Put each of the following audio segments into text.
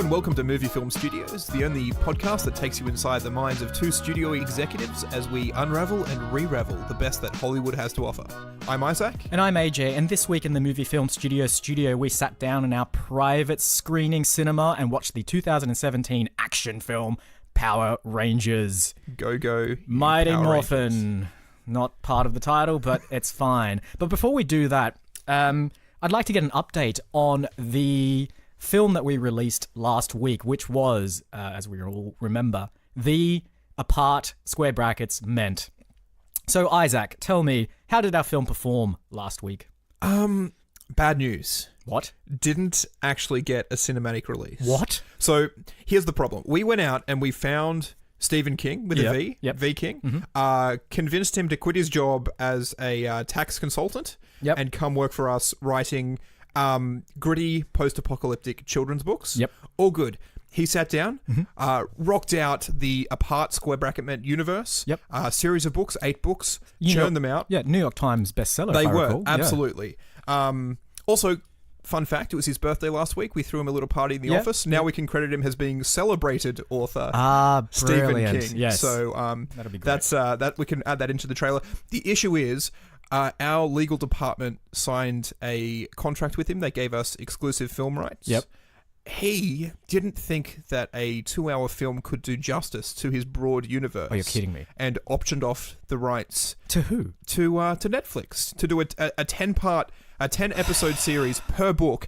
Welcome to Movie Film Studios, the only podcast that takes you inside the minds of two studio executives as we unravel and re-ravel the best that Hollywood has to offer. I'm Isaac. And I'm AJ, and this week in the Movie Film Studio, we sat down in our private screening cinema and watched the 2017 action film Power Rangers. Go, Mighty Power Morphin. Rangers. Not part of the title, but it's fine. But before we do that, I'd like to get an update on the film that we released last week, which was, as we all remember, the apart square brackets meant. So, Isaac, tell me, how did our film perform last week? Bad news. What? Didn't actually get a cinematic release. What? So, here's the problem. We went out and we found Stephen King with a V, V King, convinced him to quit his job as a tax consultant and come work for us writing gritty post-apocalyptic children's books. All good. He sat down, rocked out the apart square bracket meant universe, series of books, 8 books, churned them out. Yeah, New York Times bestseller. They if I were, recall. absolutely. Also, fun fact, it was his birthday last week. We threw him a little party in the office. Now we can credit him as being celebrated author Stephen King. Yes. So that'll be great. that's that we can add that into the trailer. The issue is our legal department signed a contract with him. They gave us exclusive film rights. He didn't think that a 2-hour film could do justice to his broad universe. Oh, you're kidding me. And optioned off the rights. To who? To Netflix. To do a 10-episode series per book.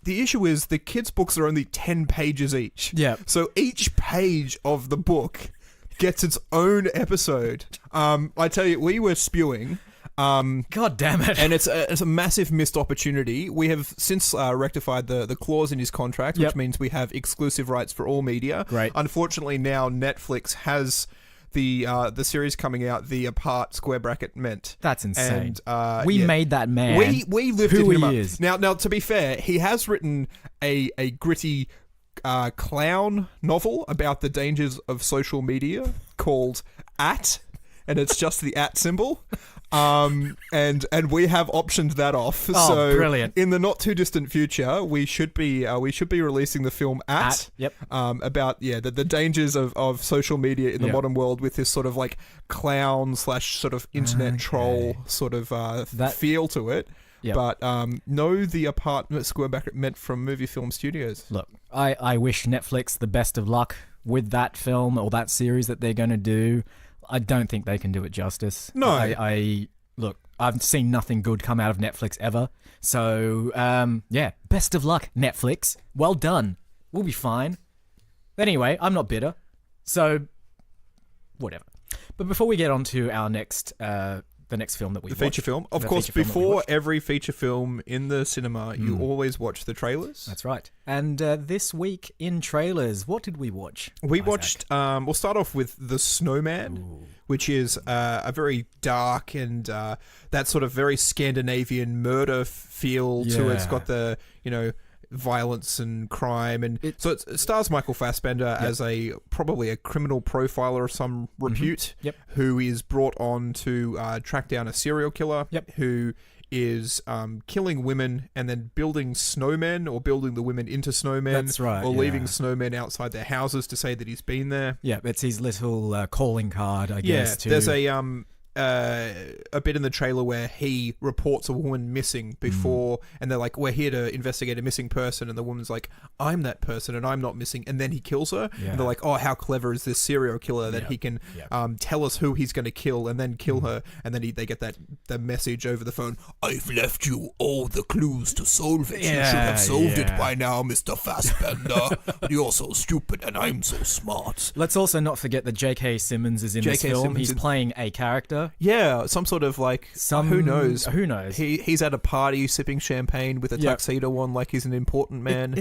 The issue is the kids' books are only 10 pages each. Yeah. So each page of the book gets its own episode. I tell you, we were spewing. God damn it. And it's a massive missed opportunity. We have since rectified the clause in his contract, which means we have exclusive rights for all media. Great. Unfortunately, now Netflix has the series coming out, the apart square bracket meant. That's insane. And, we made that man. We lifted who him he up. is. Now, to be fair, he has written a gritty clown novel about the dangers of social media called @ and it's just the @ symbol. And we have optioned that off. Oh, so brilliant. In the not too distant future, we should be releasing the film @ about the dangers of social media in the modern world with this sort of like clown / sort of internet troll sort of feel to it. But no, the apartment square bracket meant from Movie Film Studios. Look, I wish Netflix the best of luck with that film or that series that they're going to do. I don't think they can do it justice. No. Look, I've seen nothing good come out of Netflix ever. So, best of luck, Netflix. Well done. We'll be fine. Anyway, I'm not bitter. So, whatever. But before we get on to our next, the next film that we watch. The feature film. Of course, before every feature film in the cinema, you always watch the trailers. That's right. And this week in trailers, what did we watch? We watched, we'll start off with The Snowman, which is a very dark and that sort of very Scandinavian murder feel to it. It's got the, violence and crime, and so it stars Michael Fassbender as probably a criminal profiler of some repute who is brought on to track down a serial killer who is killing women and then building snowmen or building the women into snowmen. That's right. Or leaving snowmen outside their houses to say that he's been there. Yeah, it's his little calling card, I guess. There's a bit in the trailer where he reports a woman missing before, and they're like, we're here to investigate a missing person, and the woman's like, I'm that person and I'm not missing, and then he kills her, and they're like, oh, how clever is this serial killer that he can tell us who he's going to kill and then kill her, and then they get the message over the phone, I've left you all the clues to solve it. You should have solved it by now, Mr. Fassbender. You're so stupid and I'm so smart. Let's also not forget that J.K. Simmons is in this film. He's playing a character. Yeah, some sort of who knows? Who knows? He's at a party sipping champagne with a tuxedo on, like he's an important man.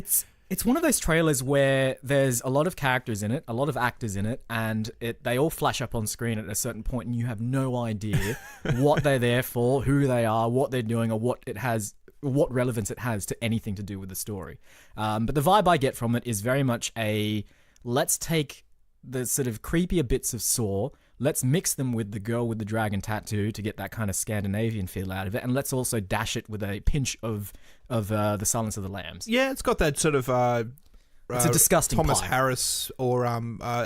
It's one of those trailers where there's a lot of characters in it, a lot of actors in it, and they all flash up on screen at a certain point, and you have no idea what they're there for, who they are, what they're doing, or what relevance it has to anything to do with the story. But the vibe I get from it is very much let's take the sort of creepier bits of Saw. Let's mix them with the girl with the dragon tattoo to get that kind of Scandinavian feel out of it, and let's also dash it with a pinch of the Silence of the Lambs. Yeah, it's got that sort of It's a disgusting Thomas pie. Harris or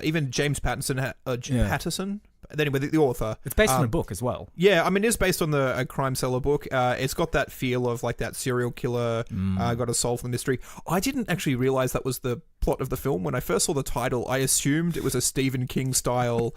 even James Patterson. Patterson. Anyway, the author. It's based on a book as well. Yeah, I mean, it's based on a Crime Cellar book. It's got that feel of like that serial killer, got to solve the mystery. I didn't actually realize that was the plot of the film. When I first saw the title, I assumed it was a Stephen King style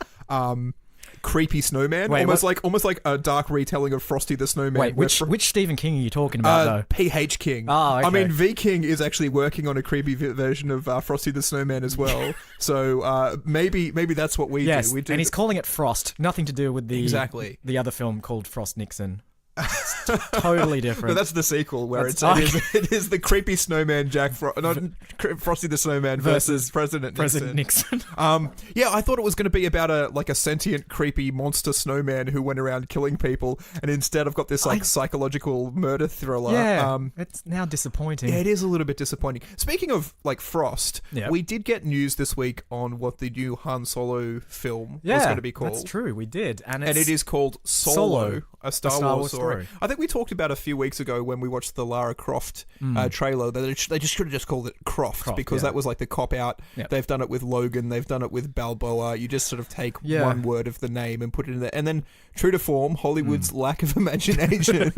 creepy snowman. Wait, almost like a dark retelling of Frosty the Snowman. Wait, which Stephen King are you talking about, though? P.H. King. Oh, okay. I mean, V. King is actually working on a creepy version of Frosty the Snowman as well. So maybe that's what we do. We do. And he's calling it Frost. Nothing to do with the other film called Frost Nixon. It's totally different. No, that's the sequel where it is the creepy snowman Frosty the Snowman versus President Nixon. Yeah, I thought it was going to be about a sentient creepy monster snowman who went around killing people, and instead I've got this psychological murder thriller. Yeah, it's now disappointing. Yeah, it is a little bit disappointing. Speaking of Frost, we did get news this week on what the new Han Solo film was going to be called. That's true, we did, and it is called Solo. A Star Wars story. I think we talked about a few weeks ago when we watched the Lara Croft trailer that they just should have just called it Croft because that was like the cop out. Yep. They've done it with Logan. They've done it with Balboa. You just sort of take one word of the name and put it in there. And then, true to form, Hollywood's lack of imagination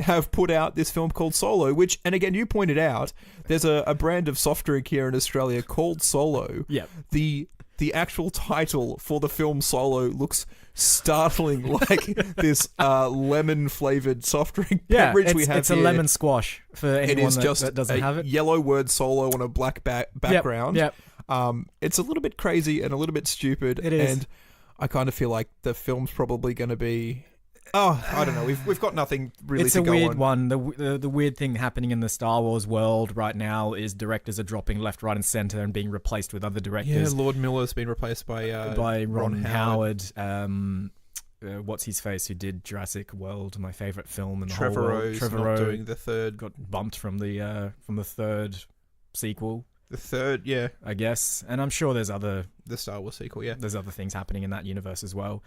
have put out this film called Solo, which, and again, you pointed out, there's a brand of soft drink here in Australia called Solo. Yep. The actual title for the film Solo looks startling like this lemon-flavored soft drink beverage we have it's here. A lemon squash for anyone that doesn't have it. Yellow word Solo on a black background. Yep. It's a little bit crazy and a little bit stupid. It is. And I kind of feel like the film's probably going to be... Oh, I don't know. We've got nothing really to go on. It's a weird one. The weird thing happening in the Star Wars world right now is directors are dropping left, right, and center and being replaced with other directors. Yeah, Lord Miller's been replaced by Ron Howard. What's his face? Who did Jurassic World, my favorite film in the whole world? Trevorrow not doing the third. Got bumped from the third sequel. The third, yeah, I guess. And I'm sure there's the Star Wars sequel. Yeah, there's other things happening in that universe as well.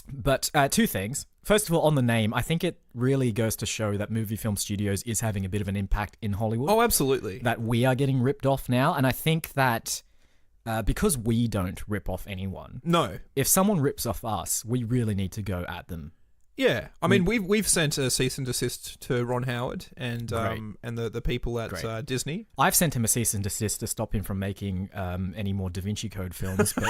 But two things. First of all, on the name, I think it really goes to show that movie film studios is having a bit of an impact in Hollywood. Oh, absolutely. That we are getting ripped off now. And I think that because we don't rip off anyone. No. If someone rips off us, we really need to go at them. Yeah, I mean, we've sent a cease and desist to Ron Howard and the people at Disney. I've sent him a cease and desist to stop him from making any more Da Vinci Code films. But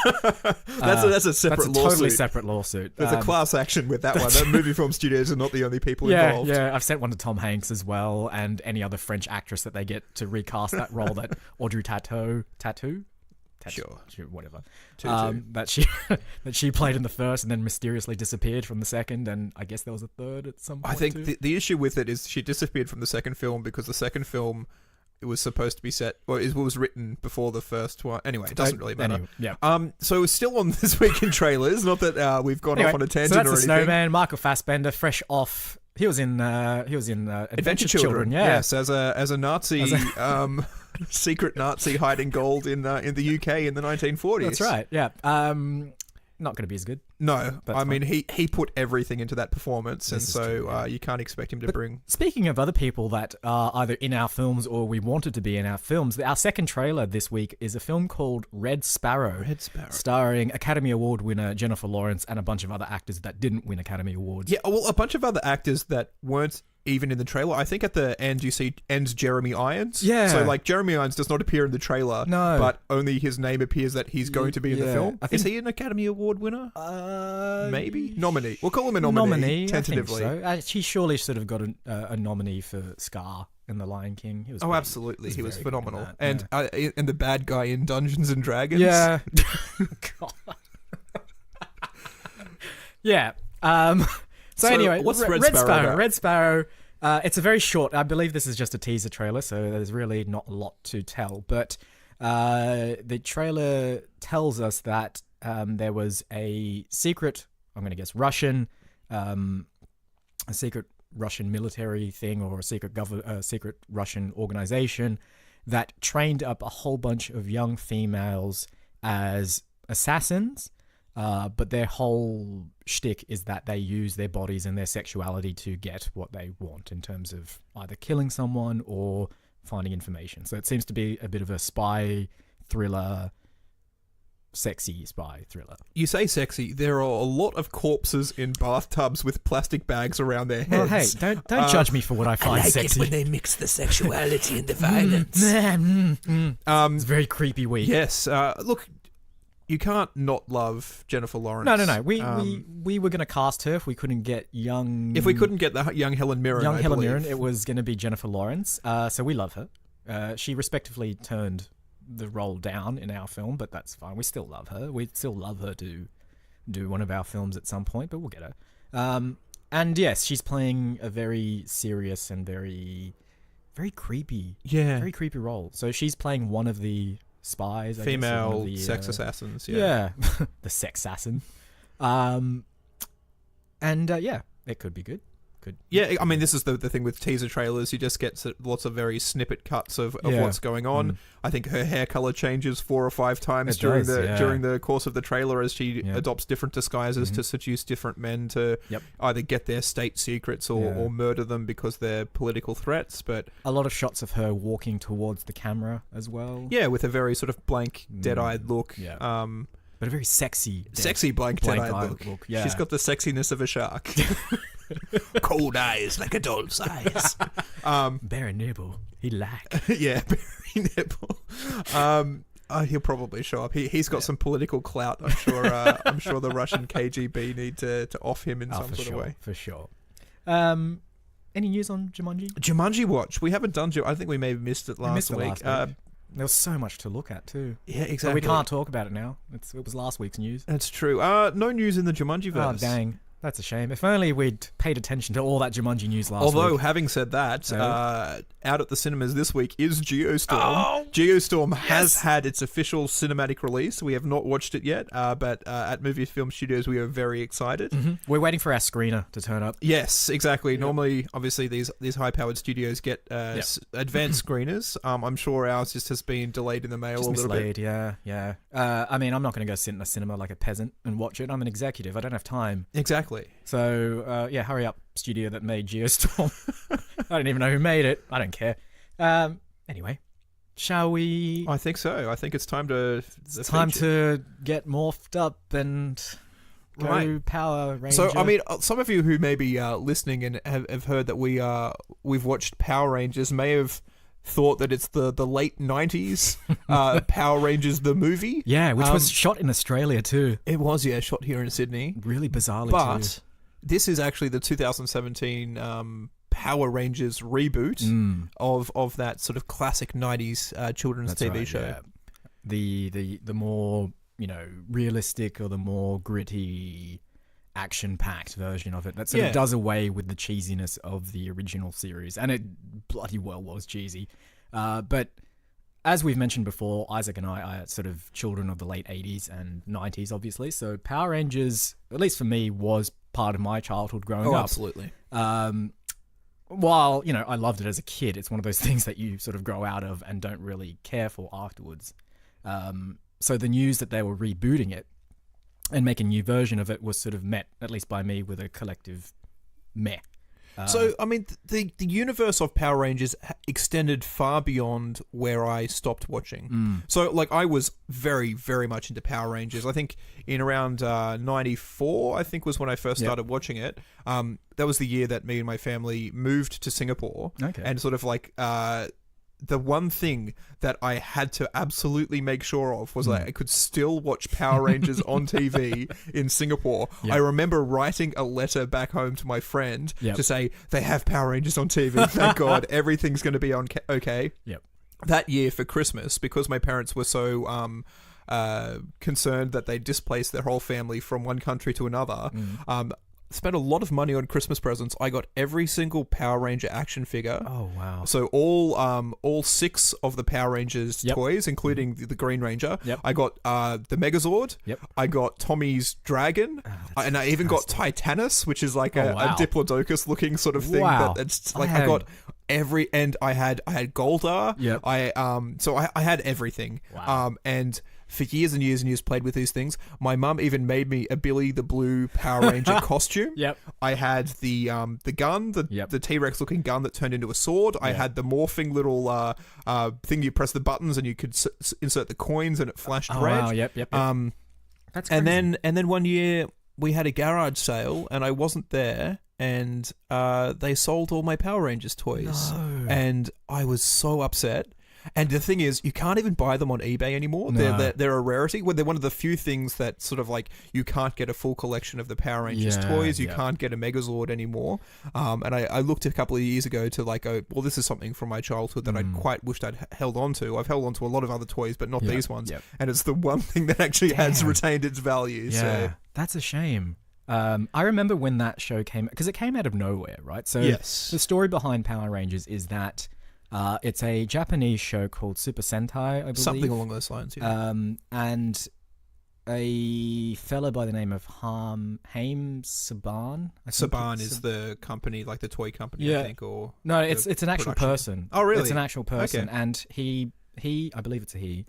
that's a separate lawsuit. Totally separate lawsuit. There's a class action with that one. The movie film studios are not the only people involved. Yeah, I've sent one to Tom Hanks as well, and any other French actress that they get to recast that role. That Audrey Tattoo. Sure, whatever. That she played in the first and then mysteriously disappeared from the second, and I guess there was a third at some point. I think the issue with it is she disappeared from the second film because the second film it was supposed to be set, well, it was written before the first one. Anyway, it doesn't really matter. So it's still on This Week in Trailers. Not that we've gone off on a tangent or anything. So that's the Snowman, Michael Fassbender, fresh off. He was in Adventure Children. Yeah. Yes, as a Nazi. Secret Nazi hiding gold in the UK in the 1940s. That's right. Yeah. Not going to be as good. No, I mean he put everything into that performance, and so you can't expect him to bring. Speaking of other people that are either in our films or we wanted to be in our films, our second trailer this week is a film called Red Sparrow. Starring Academy Award winner Jennifer Lawrence and a bunch of other actors that didn't win Academy Awards. Yeah, well, a bunch of other actors that weren't even in the trailer. I think at the end you see Jeremy Irons. Yeah. So like Jeremy Irons does not appear in the trailer. No. But only his name appears that he's going to be in the film. Is he an Academy Award winner? Maybe? Nominee. We'll call him a nominee tentatively. I think so. He surely should have got a nominee for Scar in The Lion King. He was absolutely. He was phenomenal. And the bad guy in Dungeons and Dragons. Yeah. God. Yeah. So anyway, what's Red Sparrow? Red Sparrow. It's a very short. I believe this is just a teaser trailer, so there's really not a lot to tell. But the trailer tells us that there was a secret, I'm going to guess Russian, a secret Russian military thing or a secret Russian organization that trained up a whole bunch of young females as assassins, but their whole shtick is that they use their bodies and their sexuality to get what they want in terms of either killing someone or finding information. So it seems to be a bit of a spy thriller, sexy spy thriller. You say sexy. There are a lot of corpses in bathtubs with plastic bags around their heads. Well, hey, don't judge me for what I find sexy. When they mix the sexuality and the violence. It's very creepy week. Yes. Look, you can't not love Jennifer Lawrence. No. We were going to cast her if we couldn't get young... If we couldn't get the young Helen Mirren, Young I Helen believe. Mirren, it was going to be Jennifer Lawrence. So we love her. She respectively turned the role down in our film, but that's fine. We still love her. We'd still love her to do one of our films at some point, but we'll get her. And yes, she's playing a very serious and very creepy, very creepy role. So she's playing one of the spies, female I guess, sex assassins. Yeah, the sex assassin. And it could be good. Yeah, I mean, this is the thing with teaser trailers. You just get lots of very snippet cuts of what's going on. I think her hair color changes 4 or 5 times during the course of the trailer as she adopts different disguises to seduce different men to either get their state secrets or murder them because they're political threats. But a lot of shots of her walking towards the camera as well. Yeah, with a very sort of blank, dead-eyed look. Yeah. But a very sexy blank dead-eyed look. Yeah. She's got the sexiness of a shark. Cold eyes like a doll's eyes. Barry Nibble, he lack. Yeah, Barry Nibble. He'll probably show up. He's got some political clout. I'm sure. I'm sure the Russian KGB need to off him in some sort of way. For sure. Any news on Jumanji? Jumanji Watch. We haven't done. I think we may have missed it last week. There was so much to look at too. Yeah, exactly. But we can't talk about it now. It was last week's news. That's true. No news in the Jumanji-verse. Oh, dang. That's a shame. If only we'd paid attention to all that Jumanji news last week. Although, having said that, out at the cinemas this week is Geostorm. Geostorm has had its official cinematic release. We have not watched it yet, but at Movie Film Studios, we are very excited. Mm-hmm. We're waiting for our screener to turn up. Yes, exactly. Yep. Normally, obviously, these high-powered studios get advanced screeners. I'm sure ours just has been delayed in the mail a little bit. Yeah. I mean, I'm not going to go sit in a cinema like a peasant and watch it. I'm an executive. I don't have time. Exactly. So, hurry up, studio that made Geostorm. I don't even know who made it. I don't care. Anyway, shall we... I think so. I think it's time to... It's time to get morphed up and go Power Ranger. So, I mean, some of you who may be listening and have heard that we've watched Power Rangers may have thought that it's the late 90s Power Rangers the movie. Yeah, which was shot in Australia too. It was, shot here in Sydney. Really bizarrely But this is actually the 2017 Power Rangers reboot of that sort of classic 90s children's TV show. Yeah. The more, realistic or the more gritty action-packed version of it that sort of does away with the cheesiness of the original series, and it bloody well was cheesy. But as we've mentioned before, Isaac and I are sort of children of the late 80s and 90s, obviously. So Power Rangers, at least for me, was part of my childhood growing up. Absolutely. While, I loved it as a kid, it's one of those things that you sort of grow out of and don't really care for afterwards. So the news that they were rebooting it and make a new version of it was sort of met, at least by me, with a collective meh. So, I mean, the universe of Power Rangers extended far beyond where I stopped watching. So, I was very, very much into Power Rangers. I think in around 94, I think was when I first started watching it. That was the year that me and my family moved to Singapore. Okay. And sort of the one thing that I had to absolutely make sure of was that I could still watch Power Rangers on TV in Singapore. Yep. I remember writing a letter back home to my friend to say, they have Power Rangers on TV. Thank God. Everything's going to be on okay. Yep. That year for Christmas, because my parents were so concerned that they displaced their whole family from one country to another, spent a lot of money on Christmas presents. I got every single Power Ranger action figure. Oh, wow. So all 6 of the Power Rangers toys, including the Green Ranger. Yep. I got the Megazord. Yep. I got Tommy's Dragon. And I even got Titanus, which is like a Diplodocus looking sort of thing. Wow. It's like I got every end. I had Goldar. Yep. I had everything. Wow. And for years and years and years played with these things. My mum even made me a Billy the Blue Power Ranger costume. Yep. I had the gun, the T-Rex looking gun that turned into a sword. I had the morphing little thing you press the buttons and you could insert the coins and it flashed red. Wow, yep. That's crazy. And then one year we had a garage sale and I wasn't there and they sold all my Power Rangers toys. No. And I was so upset. And the thing is, you can't even buy them on eBay anymore. No. They're a rarity. Well, they're one of the few things that sort of like you can't get a full collection of the Power Rangers toys. You can't get a Megazord anymore. And I looked a couple of years ago to like go, well, this is something from my childhood that I quite wished I'd held on to. I've held on to a lot of other toys, but not these ones. Yep. And it's the one thing that actually has retained its value. Yeah, so. That's a shame. I remember when that show came, because it came out of nowhere, right? So the story behind Power Rangers is that it's a Japanese show called Super Sentai, I believe. Something along those lines, yeah. And a fella by the name of Haim Saban. Saban is the company, like the toy company, I think, or... No, it's an actual person. Oh, really? It's an actual person. Okay. And he, I believe it's a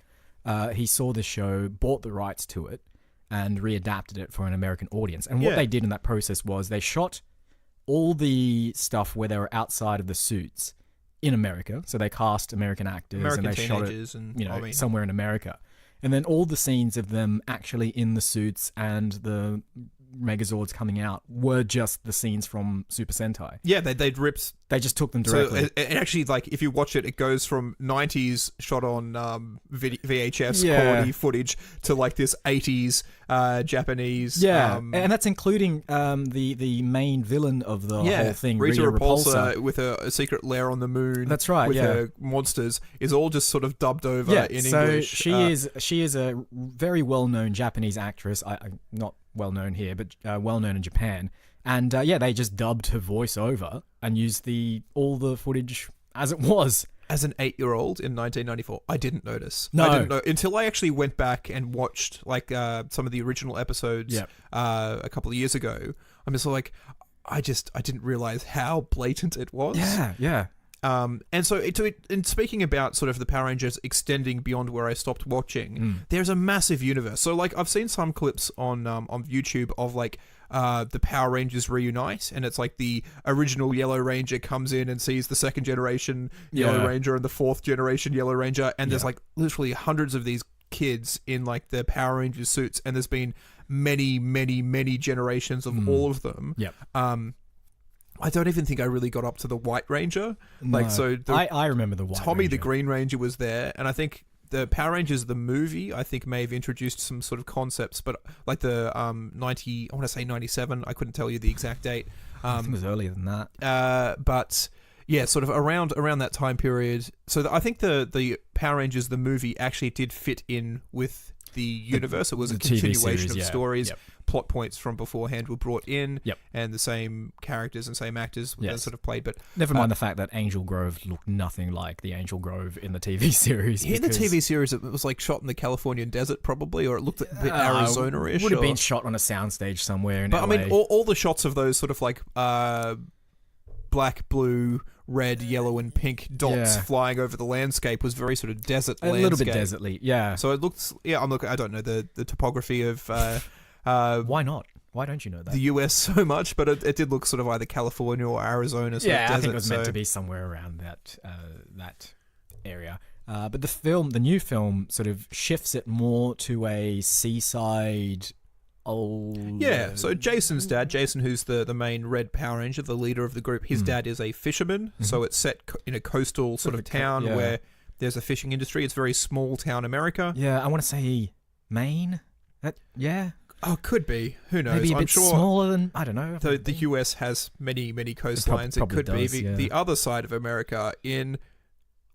he saw the show, bought the rights to it, and readapted it for an American audience. And what they did in that process was they shot all the stuff where they were outside of the suits in America. So they cast American actors and they shot it, somewhere in America. And then all the scenes of them actually in the suits and the Megazords coming out were just the scenes from Super Sentai. Yeah, they'd ripped... They just took them directly. So, and actually, like, if you watch it, it goes from 90s shot on VHS quality footage to, like, this 80s Japanese... Yeah, and that's including the main villain of the whole thing, Rita Repulsa, with a secret lair on the moon. That's right, with her monsters, is all just sort of dubbed over in English. So she is a very well-known Japanese actress. I'm not well-known here, but well-known in Japan. And they just dubbed her voice over and used all the footage as it was. As an 8-year-old in 1994, I didn't notice. No. I didn't know until I actually went back and watched like some of the original episodes a couple of years ago. I'm just like, I didn't realize how blatant it was. Yeah. And so, in speaking about sort of the Power Rangers extending beyond where I stopped watching, there's a massive universe. So, like, I've seen some clips on YouTube of like the Power Rangers reunite, and it's like the original Yellow Ranger comes in and sees the second generation Yellow Ranger and the fourth generation Yellow Ranger, and there's like literally hundreds of these kids in like the Power Rangers suits, and there's been many, many, many generations of all of them. I don't even think I really got up to the White Ranger. No. Like, so I remember the White Tommy Ranger. the Green Ranger was there, and I think the Power Rangers the movie I think may have introduced some sort of concepts, but like the 90, I want to say 97, I couldn't tell you the exact date. I think it was earlier than that. But yeah, sort of around that time period. So I think the Power Rangers the movie actually did fit in with the universe. It was a continuation of stories. Plot points from beforehand were brought in, and the same characters and same actors sort of played. But never mind the fact that Angel Grove looked nothing like the Angel Grove in the TV series. In the TV series, it was like shot in the Californian desert, probably, or it looked a bit Arizona-ish. Would have been shot on a soundstage somewhere in LA. I mean, all the shots of those sort of like black, blue, red, yellow, and pink dots flying over the landscape was very sort of desert landscape. A little bit desertly, yeah. So it looks, I don't know the topography of... why not? Why don't you know that? The US so much, but it did look sort of either California or Arizona sort of desert. I think it was meant to be somewhere around that area. But the new film sort of shifts it more to a seaside... so Jason's dad, Jason, who's the main Red Power Ranger, the leader of the group, his dad is a fisherman, so it's set in a coastal sort of town where there's a fishing industry. It's very small town America. Yeah, I want to say Maine. Oh, could be. Who knows? Maybe a I'm bit sure smaller than, I don't know. The US has many, many coastlines. It could does, be the other side of America in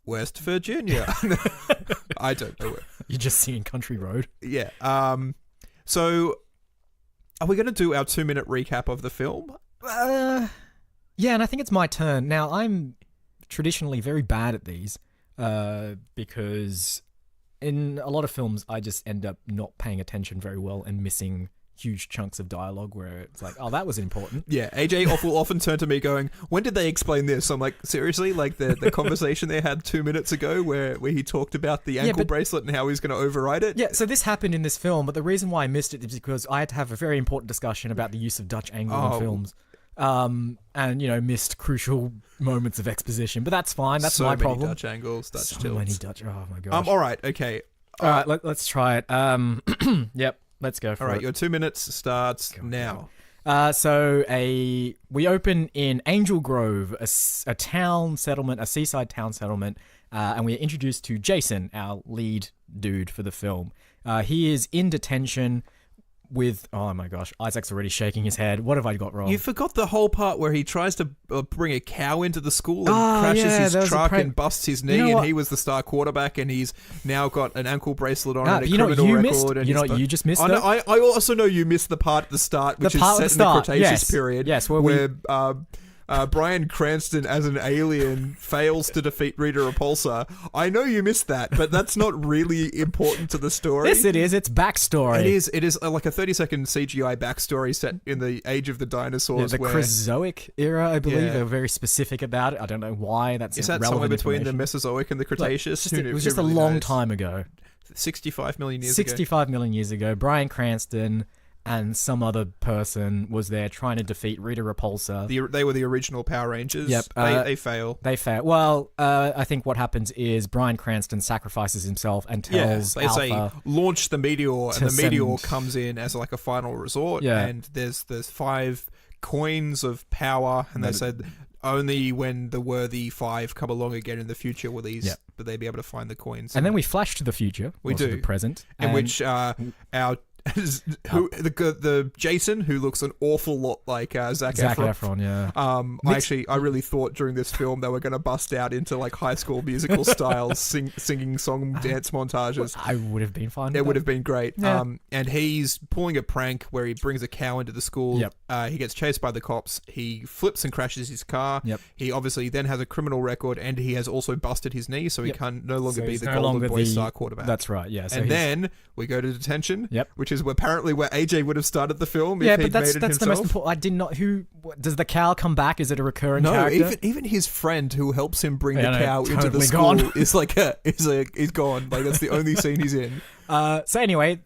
West Virginia. I don't know. You're just seeing Country Road. Yeah. So, are we going to do our 2-minute recap of the film? Yeah, and I think it's my turn. Now, I'm traditionally very bad at these because in a lot of films, I just end up not paying attention very well and missing huge chunks of dialogue where it's like, oh, that was important. Yeah, AJ will often turn to me going, when did they explain this? I'm like, seriously? Like the conversation they had 2 minutes ago where he talked about the ankle bracelet and how he's going to override it? Yeah, so this happened in this film, but the reason why I missed it is because I had to have a very important discussion about the use of Dutch angle in films. And, missed crucial moments of exposition. But that's fine. That's my problem. So many Dutch angles, Dutch tilts. So many Dutch... Oh, my gosh. All right, okay. All right, let's try it. Yep. Let's go for it. All right, your 2 minutes starts now. We open in Angel Grove, a town settlement, a seaside town settlement, and we're introduced to Jason, our lead dude for the film. He is in detention with... Oh my gosh, Isaac's already shaking his head. What have I got wrong? You forgot the whole part where he tries to bring a cow into the school and crashes his truck and busts his knee, and he was the star quarterback, and he's now got an ankle bracelet on and a criminal record. And you just missed. I also know you missed the part at the start, which is set in the Cretaceous period. Yes, where Bryan Cranston as an alien fails to defeat Rita Repulsa. I know you missed that, but that's not really important to the story. Yes, it is. It's backstory. It is like a 30-second CGI backstory set in the age of the dinosaurs. Yeah, the Creozoic era, I believe. They're very specific about it. I don't know why. Is that somewhere between the Mesozoic and the Cretaceous? It was just a long time ago. 65 million years ago. 65 million years ago. Bryan Cranston and some other person was there trying to defeat Rita Repulsa. They were the original Power Rangers. Yep. They fail. They fail. Well, I think what happens is Bryan Cranston sacrifices himself and tells they say launch the meteor, and the meteor comes in as like a final resort. Yeah. And there's 5 coins of power, and they said only when the worthy 5 come along again in the future will they be able to find the coins. And then we flash to the future. We do. To the present. In which our... the Jason, who looks an awful lot like Zac Efron, yeah. I really thought during this film they were going to bust out into like High School Musical styles, singing song dance montages. I would have been fine. It would have been great. Yeah. And he's pulling a prank where he brings a cow into the school. Yep. He gets chased by the cops. He flips and crashes his car. Yep. He obviously then has a criminal record, and he has also busted his knee, so he can no longer be the Golden Boy star quarterback. That's right. Yeah. So then we go to detention. Yep. Which is apparently where AJ would have started the film. Yeah, if but he'd that's made it the most important. I did not. Does the cow come back? Is it a recurring character? No, even his friend who helps him bring the cow into the school gone. is gone. Like that's the only scene he's in. So anyway,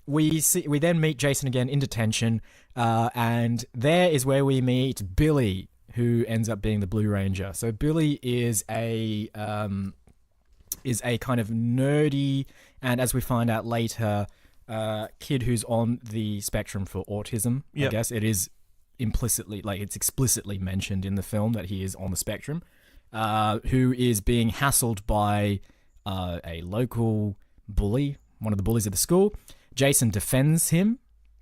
we then meet Jason again in detention, and there is where we meet Billy, who ends up being the Blue Ranger. So Billy is a kind of nerdy, and as we find out later, kid who's on the spectrum for autism. Yep. I guess it is it's explicitly mentioned in the film that he is on the spectrum, who is being hassled by a local bully, one of the bullies at the school. Jason defends him,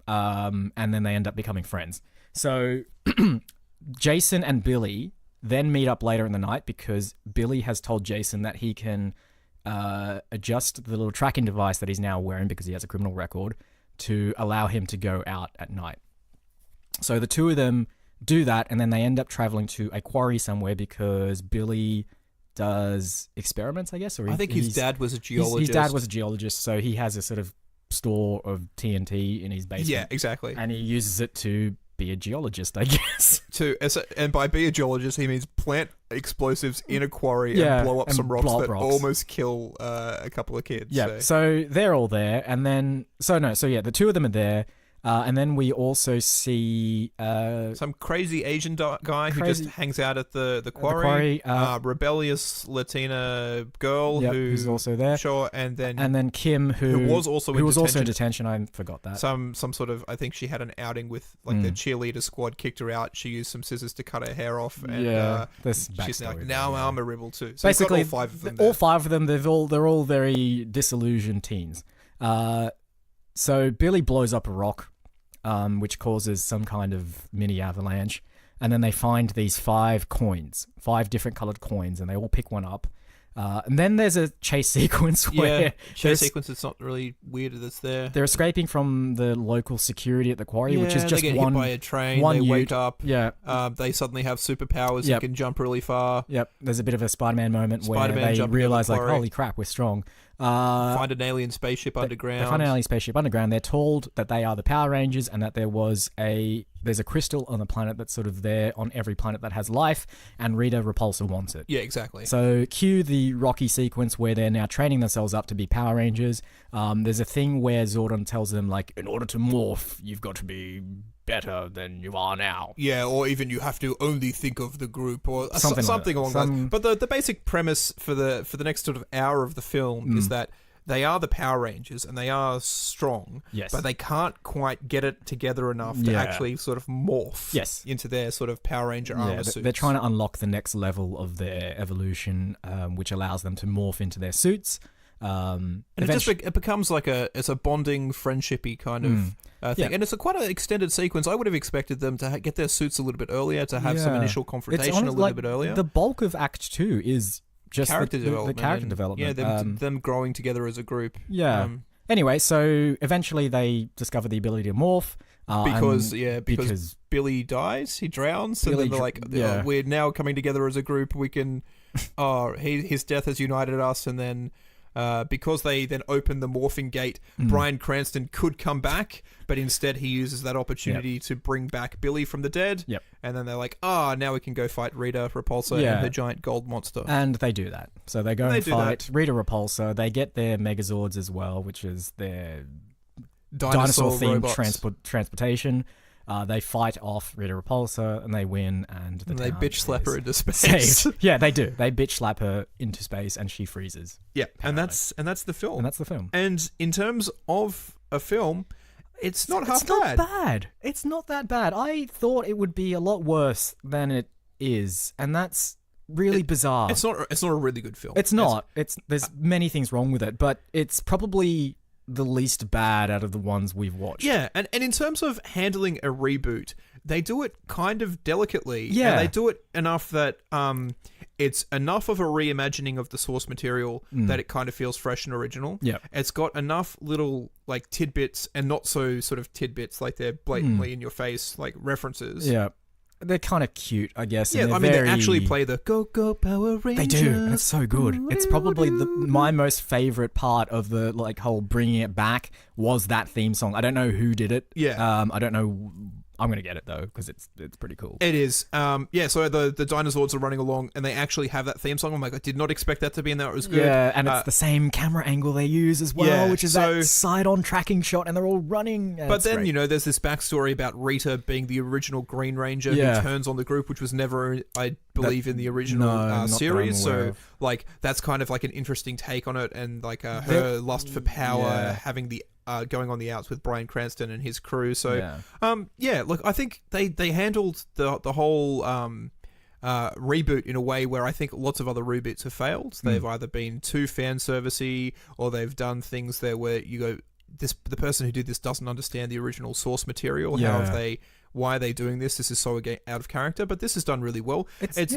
and then they end up becoming friends. So Jason and Billy then meet up later in the night because Billy has told Jason that he can adjust the little tracking device that he's now wearing because he has a criminal record to allow him to go out at night. So the two of them do that, and then they end up traveling to a quarry somewhere because Billy does experiments, I guess. Or I think his dad was a geologist. His dad was a geologist, so he has a sort of store of TNT in his basement. Yeah, exactly. And he uses it to be a geologist, I guess. And by be a geologist, he means plant explosives in a quarry and blow up some rocks that almost kill a couple of kids. Yeah, so they're all there, and then the two of them are there. And then we also see some crazy Asian guy who just hangs out at the quarry. Rebellious Latina girl who's also there. Sure, and then Kim who was also in detention. I forgot that. Some sort of, I think she had an outing with the cheerleader squad, kicked her out. She used some scissors to cut her hair off, and she's like, now I'm a rebel too. So basically, all 5 of them. All 5 of them. They're all very disillusioned teens. So Billy blows up a rock, which causes some kind of mini avalanche. And then they find these 5 different colored coins, and they all pick one up. And then there's a chase sequence where... It's not really weird that it's there. They're escaping from the local security at the quarry, which is just they get hit by a train, they wake up. Yeah. They suddenly have superpowers and can jump really far. Yep. There's a bit of a Spider-Man moment where they realize, like, holy crap, we're strong. Find an alien spaceship underground. They find an alien spaceship underground. They're told that they are the Power Rangers and that there's a crystal on the planet that's sort of there on every planet that has life, and Rita Repulsa wants it. Yeah, exactly. So cue the Rocky sequence where they're now training themselves up to be Power Rangers. There's a thing where Zordon tells them, like, in order to morph, you've got to be better than you are now. Yeah, or even you have to only think of the group, or Something along that. But the basic premise for the next sort of hour of the film is that they are the Power Rangers and they are strong, yes, but they can't quite get it together enough to actually sort of morph into their sort of Power Ranger armor suits. They're trying to unlock the next level of their evolution, which allows them to morph into their suits. And it becomes like it's a bonding, friendshipy kind of thing. And it's quite an extended sequence. I would have expected them to get their suits a little bit earlier, to have some initial confrontation a little bit earlier. The bulk of Act 2 is just the character development. Yeah, them growing together as a group. Yeah. Anyway, so eventually they discover the ability to morph. Because Billy dies, he drowns, and then they're like, we're now coming together as a group. We can, his death has united us, and then because they then open the morphing gate, Bryan Cranston could come back, but instead he uses that opportunity to bring back Billy from the dead. Yep. And then they're like, now we can go fight Rita Repulsa and her giant gold monster. And they do that. So they go and fight Rita Repulsa. They get their Megazords as well, which is their dinosaur-themed transportation. They fight off Rita Repulsa and they win, and they bitch slap her into space. Saved. Yeah, they do. They bitch slap her into space, and she freezes. Yeah, and that's the film. And that's the film. And in terms of a film, it's not It's not that bad. I thought it would be a lot worse than it is, and that's really bizarre. It's not a really good film. It's not. There's many things wrong with it, but it's probably the least bad out of the ones we've watched. Yeah, and in terms of handling a reboot, they do it kind of delicately. Yeah. And they do it enough that it's enough of a reimagining of the source material that it kind of feels fresh and original. Yeah. It's got enough little like tidbits and not so sort of tidbits, like they're blatantly in your face, like references. Yeah. They're kind of cute, I guess. Yeah, they actually play the Go Go Power Rangers. They do, and it's so good. It's probably my most favorite part of the whole bringing it back was that theme song. I don't know who did it. Yeah. I don't know. I'm gonna get it though because it's pretty cool. It is. So the dinosaurs are running along and they actually have that theme song. I'm like, I did not expect that to be in there. It was good. Yeah, and it's the same camera angle they use as well, which is that side-on tracking shot, and they're all running. But then great. There's this backstory about Rita being the original Green Ranger who turns on the group, which was never, I believe, in the original series. So like that's kind of like an interesting take on it, and like her lust for power, having the going on the outs with Bryan Cranston and his crew. So, look, I think they handled the whole reboot in a way where I think lots of other reboots have failed. They've either been too fan servicey, or they've done things there where you go, the person who did this doesn't understand the original source material. Why are they doing this? This is so out of character. But this is done really well. It's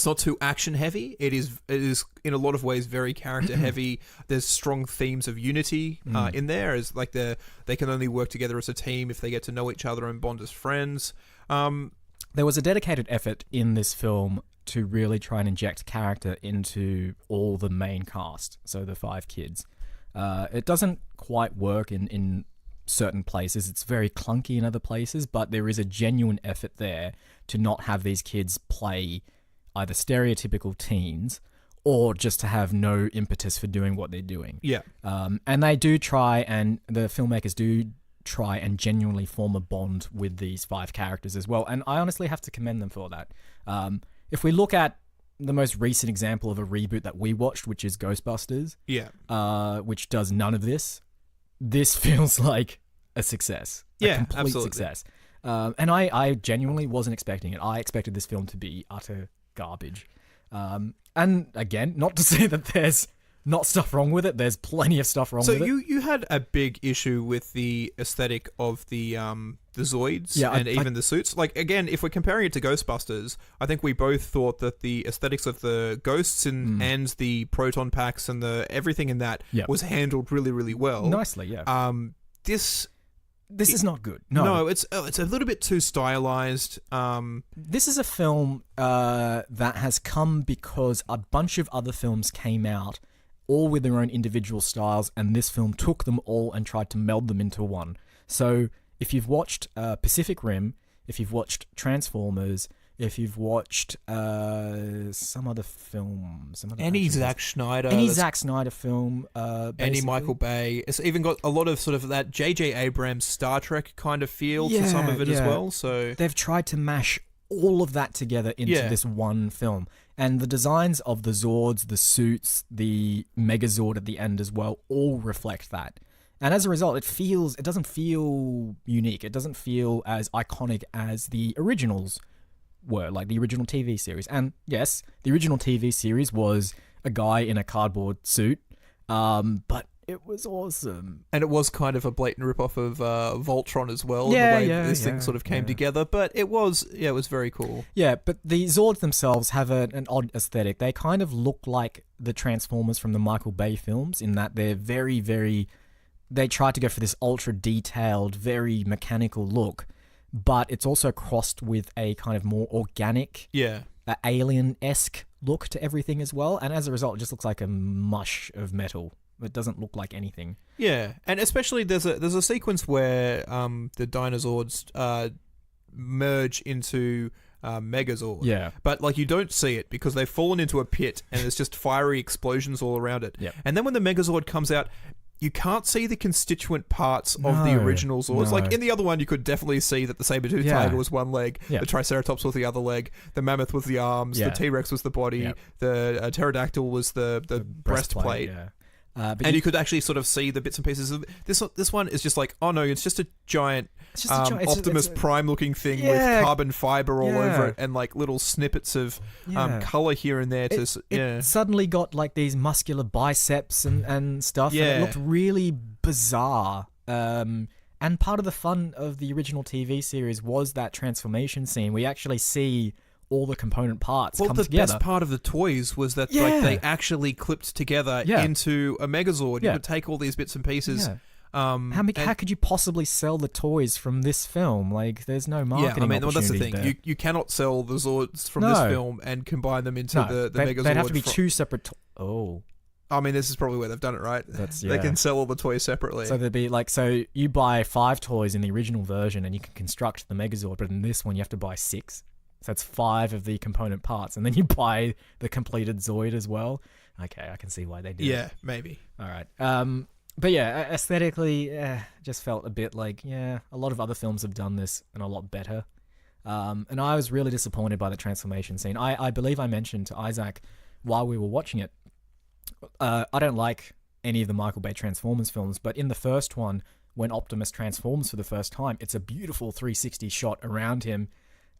not too action heavy. It is in a lot of ways very character heavy. There's strong themes of unity in there, as like they can only work together as a team if they get to know each other and bond as friends. There was a dedicated effort in this film to really try and inject character into all the main cast, so the 5 kids. It doesn't quite work in certain places. It's very clunky in other places, but there is a genuine effort there to not have these kids play either stereotypical teens or just to have no impetus for doing what they're doing. Yeah. And they do try, and the filmmakers do try and genuinely form a bond with these 5 characters as well. And I honestly have to commend them for that. If we look at the most recent example of a reboot that we watched, which is Ghostbusters, which does none of this, this feels like a success. A complete success. And I genuinely wasn't expecting it. I expected this film to be utter garbage. And again, not to say that there's not stuff wrong with it. There's plenty of stuff wrong with it. So you had a big issue with the aesthetic of the Zoids and even the suits. Like, again, if we're comparing it to Ghostbusters, I think we both thought that the aesthetics of the ghosts and the proton packs and the everything in that was handled really, really well. Nicely, yeah. This is not good. No, it's a little bit too stylized. This is a film that has come because a bunch of other films came out all with their own individual styles, and this film took them all and tried to meld them into one. So if you've watched Pacific Rim, if you've watched Transformers, if you've watched some other film, any Zack Snyder film, any Michael Bay, it's even got a lot of sort of that J.J. Abrams Star Trek kind of feel to some of it as well. So they've tried to mash all of that together into this one film. And the designs of the Zords, the suits, the Megazord at the end as well, all reflect that. And as a result, it doesn't feel unique. It doesn't feel as iconic as the originals were, like the original TV series. And yes, the original TV series was a guy in a cardboard suit, but it was awesome. And it was kind of a blatant ripoff of Voltron as well, the way this thing sort of came together. But it was very cool. Yeah, but the Zords themselves have an odd aesthetic. They kind of look like the Transformers from the Michael Bay films in that they're very, very... They try to go for this ultra-detailed, very mechanical look, but it's also crossed with a kind of more organic, alien-esque look to everything as well. And as a result, it just looks like a mush of metal. It doesn't look like anything. Yeah, and especially there's a sequence where the Dinozords merge into Megazord. Yeah. But like you don't see it because they've fallen into a pit and there's just fiery explosions all around it. Yep. And then when the Megazord comes out, you can't see the constituent parts of the original Zords. Like in the other one, you could definitely see that the saber-toothed tiger was one leg, the Triceratops was the other leg, the mammoth was the arms, the T-Rex was the body, the pterodactyl was the breastplate. And you could actually sort of see the bits and pieces of this one is just like, oh no, it's just a giant Optimus Prime looking thing with carbon fiber all over it and like little snippets of color here and there. It suddenly got like these muscular biceps and stuff, and it looked really bizarre. And part of the fun of the original TV series was that transformation scene. We actually see all the component parts come together. Well, the best part of the toys was that like they actually clipped together into a Megazord. You could take all these bits and pieces. How could you possibly sell the toys from this film? Like, there's no marketing opportunity. That's the thing. There. You cannot sell the Zords from this film and combine them into the Megazord. They'd have to be two separate... I mean, this is probably where they've done it, right? They can sell all the toys separately. So there'd be like, so you buy 5 toys in the original version and you can construct the Megazord, but in this one you have to buy 6. So that's 5 of the component parts, and then you buy the completed Zoid as well. Okay, I can see why they did it. Yeah, maybe. All right. But yeah, aesthetically, just felt a bit like, a lot of other films have done this and a lot better. And I was really disappointed by the transformation scene. I believe I mentioned to Isaac while we were watching it, I don't like any of the Michael Bay Transformers films, but in the first one, when Optimus transforms for the first time, it's a beautiful 360 shot around him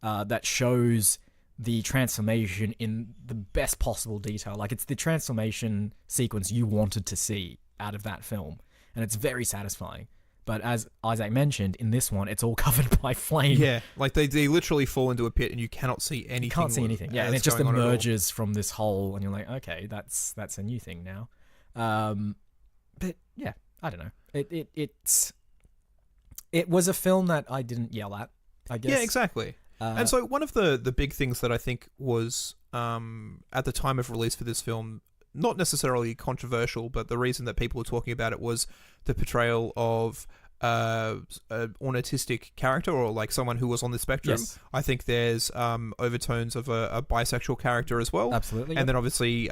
that shows the transformation in the best possible detail. Like, it's the transformation sequence you wanted to see out of that film, and it's very satisfying. But as Isaac mentioned, in this one, it's all covered by flame. Yeah, like they literally fall into a pit and you cannot see anything. You can't see anything. Yeah, and it just emerges from this hole, and you're like, okay, that's a new thing now. But yeah, I don't know. It was a film that I didn't yell at, I guess. Yeah, exactly. And so one of the big things that I think was at the time of release for this film, not necessarily controversial, but the reason that people were talking about it was the portrayal of an autistic character, or like someone who was on the spectrum. Yes. I think there's overtones of a bisexual character as well. Absolutely. And then obviously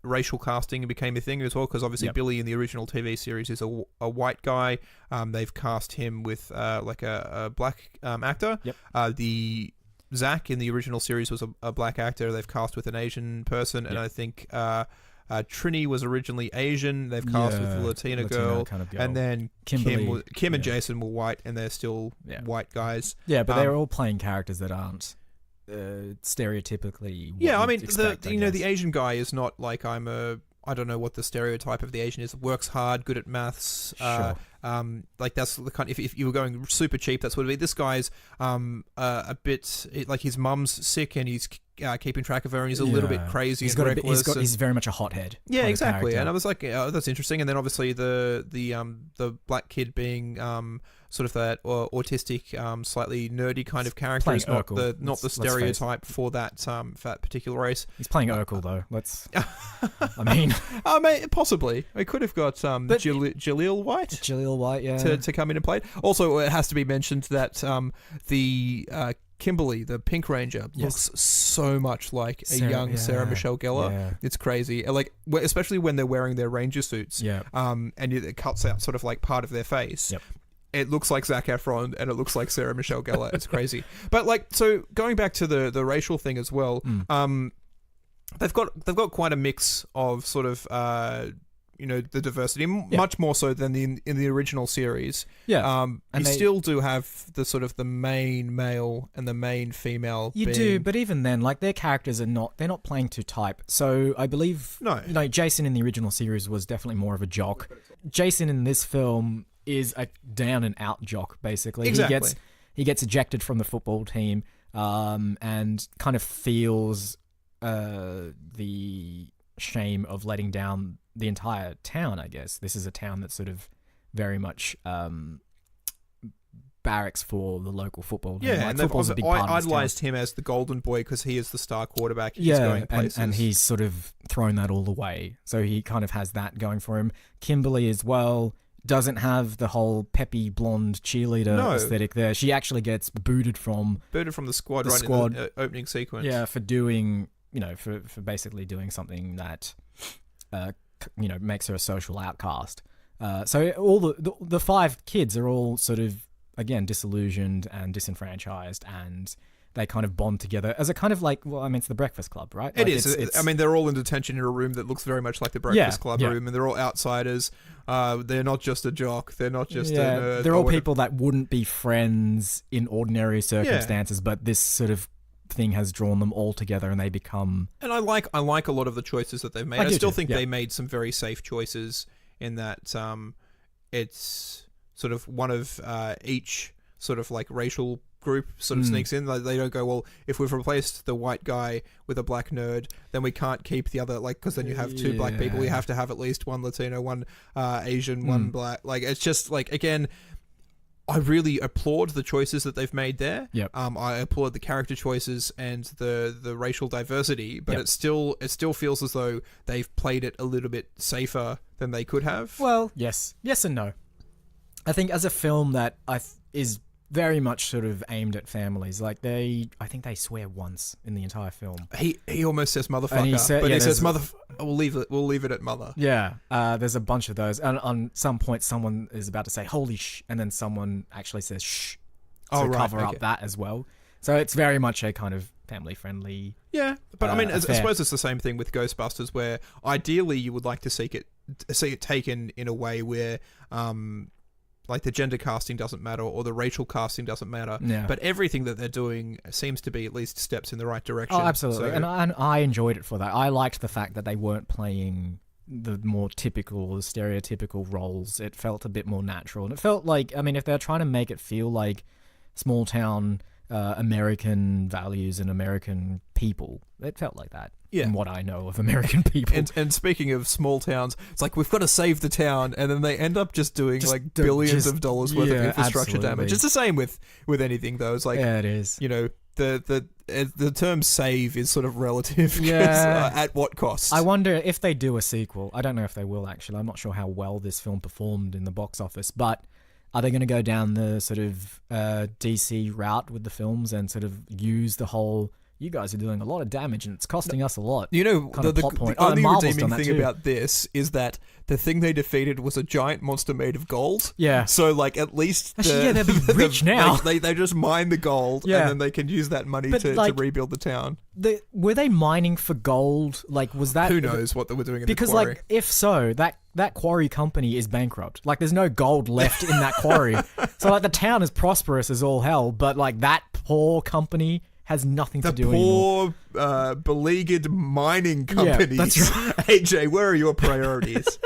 racial casting became a thing as well, because obviously Billy in the original TV series is a white guy. They've cast him with like a black actor. The Zach in the original series was a black actor. They've cast with an Asian person, and I think Trini was originally Asian. They've cast with a Latina girl, kind of girl. And then Kimberly, Kim and Jason were white, and they're still white guys. Yeah, but they're all playing characters that aren't stereotypically. Yeah, I mean, expect, the Asian guy is not like I don't know what the stereotype of the Asian is. Works hard, good at maths. Sure. Like that's the kind. If you were going super cheap, that's what it'd be. This guy's a bit like his mum's sick and he's keeping track of her, and he's a little bit crazy He's and reckless. He's very much a hothead. Yeah, kind of exactly. character. And I was like, oh, that's interesting. And then obviously the black kid being sort of that autistic, slightly nerdy kind of character is not Urkel. not the stereotype for that particular race. He's playing Urkel though. I mean, possibly we could have got Jaleel White. Jaleel White, yeah, to come in and play it. Also, it has to be mentioned that the Kimberly, the Pink Ranger, looks so much like a young Sarah Michelle Gellar. Yeah. It's crazy. Like, especially when they're wearing their Ranger suits. Yeah. And it cuts out sort of like part of their face. Yep. It looks like Zac Efron and it looks like Sarah Michelle Gellar. It's crazy. But like, so going back to the racial thing as well, they've got quite a mix of sort of the diversity, much more so than in the original series. Yeah. And you still do have the sort of the main male and the main female. You do, but even then, like, their characters they're not playing to type. So I believe Jason in the original series was definitely more of a jock. Jason in this film is a down and out jock, basically. Exactly. He gets ejected from the football team, and kind of feels the shame of letting down the entire town, I guess. This is a town that's sort of very much barracks for the local football team. Yeah, and football's a big part of this idolized him as the golden boy because he is the star quarterback. He's going places. And he's sort of thrown that all away. So he kind of has that going for him. Kimberly as well doesn't have the whole peppy blonde cheerleader aesthetic there. She actually gets booted from the squad in the opening sequence. Yeah, for doing, for basically doing something that makes her a social outcast. So all the five kids are all sort of, again, disillusioned and disenfranchised, and they kind of bond together as a kind of like, it's the Breakfast Club, right? It is. They're all in detention in a room that looks very much like the Breakfast Club room, and they're all outsiders. They're not just a jock. They're not just a nerd. They're all people that wouldn't be friends in ordinary circumstances, but this sort of thing has drawn them all together, and they become. And I like a lot of the choices that they've made. I still think they made some very safe choices in that. It's sort of one of each sort of like racial group sort of sneaks in. Like, they don't go, well, if we've replaced the white guy with a black nerd, then we can't keep the other, like, because then you have two black people. You have to have at least one Latino, one Asian, one black. Like, it's just like, again, I really applaud the choices that they've made there. Yep. I applaud the character choices and the racial diversity, but it still feels as though they've played it a little bit safer than they could have. Well, yes and no. I think as a film that is very much sort of aimed at families, like I think they swear once in the entire film. He almost says motherfucker, he says mother. We'll leave it at mother. Yeah, there's a bunch of those, and on some point someone is about to say holy sh, and then someone actually says shh to cover up that as well. So it's very much a kind of family friendly. Yeah, but I affair. suppose it's the same thing with Ghostbusters, where ideally you would like to see it taken in a way where like the gender casting doesn't matter or the racial casting doesn't matter. Yeah. But everything that they're doing seems to be at least steps in the right direction. Oh, absolutely. So, and I enjoyed it for that. I liked the fact that they weren't playing the more typical, stereotypical roles. It felt a bit more natural. And it felt like, if they're trying to make it feel like small town American values and American people, it felt like that. Yeah. From what I know of American people. And speaking of small towns, it's like, we've got to save the town, and then they end up just doing billions of dollars worth of infrastructure damage. It's the same with anything, though. It's like, yeah, it is. The term save is sort of relative. Yeah. At what cost? I wonder if they do a sequel. I don't know if they will, actually. I'm not sure how well this film performed in the box office, but are they going to go down the sort of DC route with the films and sort of use the whole, you guys are doing a lot of damage and it's costing us a lot? The only redeeming thing about this is that the thing they defeated was a giant monster made of gold. Yeah. So, like, at least they'll be rich now. They just mine the gold, and then they can use that money to rebuild the town. Were they mining for gold? Like, was that... Who knows what they were doing in because, the quarry? like, if so, that quarry company is bankrupt. Like, there's no gold left in that quarry. So, like, the town is prosperous as all hell, but, like, that poor company has nothing to do anymore. The poor, beleaguered mining companies. Yeah, that's right. AJ, where are your priorities?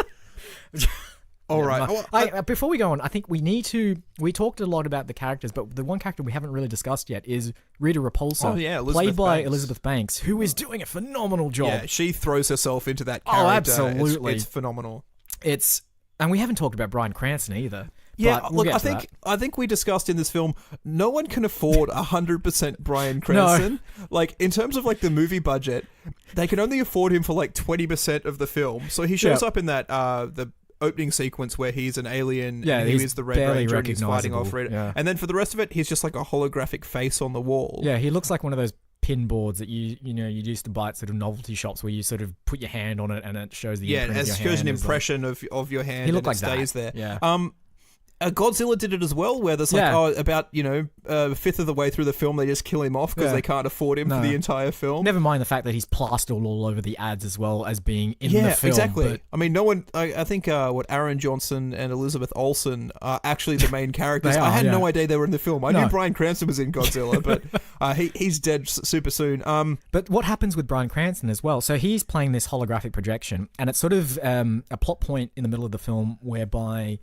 All right. Before we go on, I think we talked a lot about the characters, but the one character we haven't really discussed yet is Rita Repulsa, played by Elizabeth Banks, who is doing a phenomenal job. Yeah, she throws herself into that character. Oh, absolutely. It's phenomenal. And we haven't talked about Bryan Cranston either. Yeah, but we'll look, I think we discussed in this film, no one can afford 100% Bryan Cranston. No. Like, in terms of like the movie budget, they can only afford him for like 20% of the film. So he shows up in that the opening sequence where he's an alien and he is the Red Ranger and he's fighting off Rita. Yeah. And then for the rest of it, he's just like a holographic face on the wall. Yeah, he looks like one of those pin boards that you used to buy at sort of novelty shops where you sort of put your hand on it and it shows the imprint of your hand. Yeah, it shows an impression of your hand. He looked like stays that. there. Yeah. Godzilla did it as well, where there's like about a fifth of the way through the film they just kill him off because they can't afford him for the entire film. Never mind the fact that he's plastered all over the ads as well as being in the film. Exactly. But I mean, no one. I think Aaron Johnson and Elizabeth Olsen are actually the main characters. I had no idea they were in the film. I knew Bryan Cranston was in Godzilla, but he's dead super soon. But what happens with Bryan Cranston as well? So he's playing this holographic projection, and it's sort of a plot point in the middle of the film whereby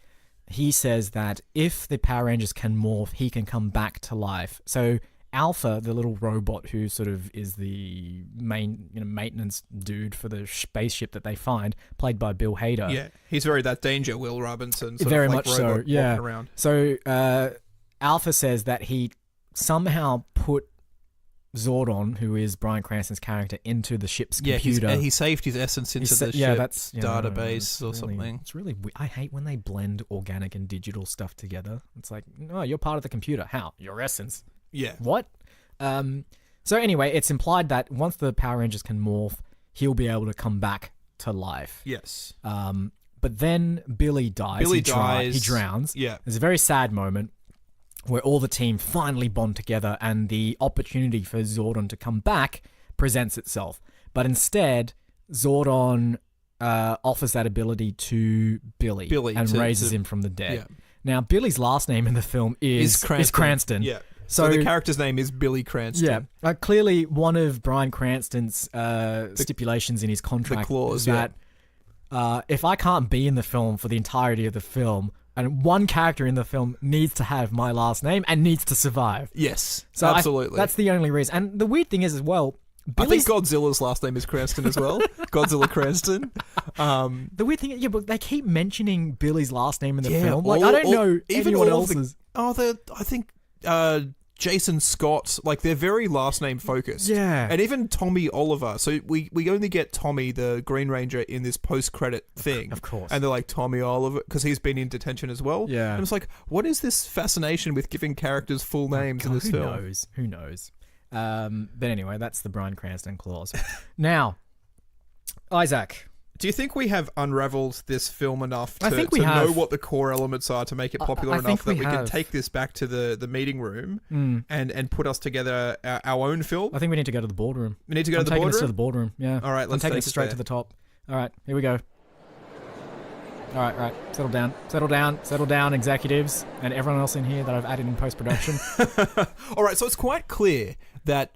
he says that if the Power Rangers can morph, he can come back to life. So Alpha, the little robot who sort of is the main maintenance dude for the spaceship that they find, played by Bill Hader. Yeah, he's very that danger, Will Robinson. Sort very of like much so. Yeah. Around. So Alpha says that he somehow put Zordon, who is Bryan Cranston's character, into the ship's computer. He saved his essence into the ship's database or something. It's really I hate when they blend organic and digital stuff together. It's like, no, you're part of the computer. How? Your essence. Yeah. What? So anyway, it's implied that once the Power Rangers can morph, he'll be able to come back to life. Yes. But then Billy dies. He drowns. Yeah. There's a very sad moment where all the team finally bond together and the opportunity for Zordon to come back presents itself. But instead, Zordon offers that ability to Billy and raises him from the dead. Yeah. Now, Billy's last name in the film is Cranston. Yeah. So the character's name is Billy Cranston. Yeah. Clearly, one of Bryan Cranston's stipulations in his contract is that if I can't be in the film for the entirety of the film, and one character in the film needs to have my last name and needs to survive. Yes, so absolutely. That's the only reason. And the weird thing is as well, I think Godzilla's last name is Cranston as well. Godzilla Cranston. The weird thing, but they keep mentioning Billy's last name in the film. Like, I don't know anyone else's. I think Jason Scott, like, they're very last name focused. Yeah. And even Tommy Oliver. So we only get Tommy, the Green Ranger, in this post-credit thing. Of course. And they're like, Tommy Oliver, because he's been in detention as well. Yeah. And it's like, what is this fascination with giving characters full names in this film? Who knows? But anyway, that's the Bryan Cranston clause. Now, Isaac, do you think we have unraveled this film enough to know what the core elements are to make it popular enough that we can take this back to the meeting room and put us together our own film? I think we need to go to the boardroom. We need to go to the boardroom? I'm taking us to the boardroom, yeah. All right, let's take it straight to the top. All right, here we go. All right. Settle down, executives, and everyone else in here that I've added in post-production. All right, so it's quite clear that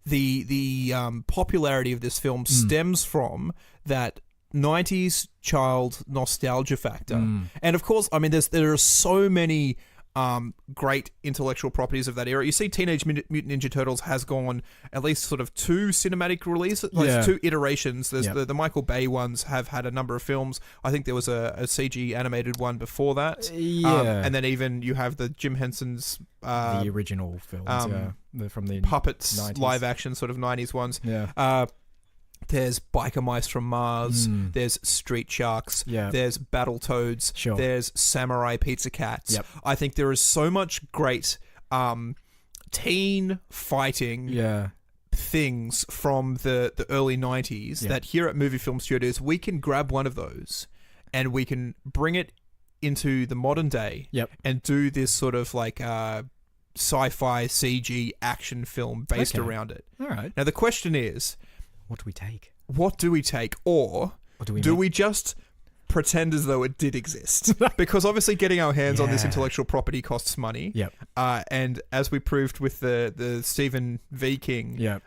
the popularity of this film stems from that 90s child nostalgia factor. And of course, I mean, there are so many great intellectual properties of that era. You see Teenage Mutant Ninja Turtles has gone at least sort of 2 cinematic releases, 2 iterations. There's the Michael Bay ones have had a number of films. I think there was a CG animated one before that. And then even you have the Jim Henson's the original films, from the puppets 90s. Live action sort of 90s ones. Yeah. There's Biker Mice from Mars. There's Street Sharks. Yeah. There's Battletoads. Sure. There's Samurai Pizza Cats. Yep. I think there is so much great teen fighting things from the early 90s that here at Movie Film Studios, we can grab one of those and we can bring it into the modern day and do this sort of like sci-fi CG action film based around it. All right. Now, the question is, what do we take? Or do we just pretend as though it did exist? Because obviously getting our hands on this intellectual property costs money. Yep. And as we proved with the Stephen V. King,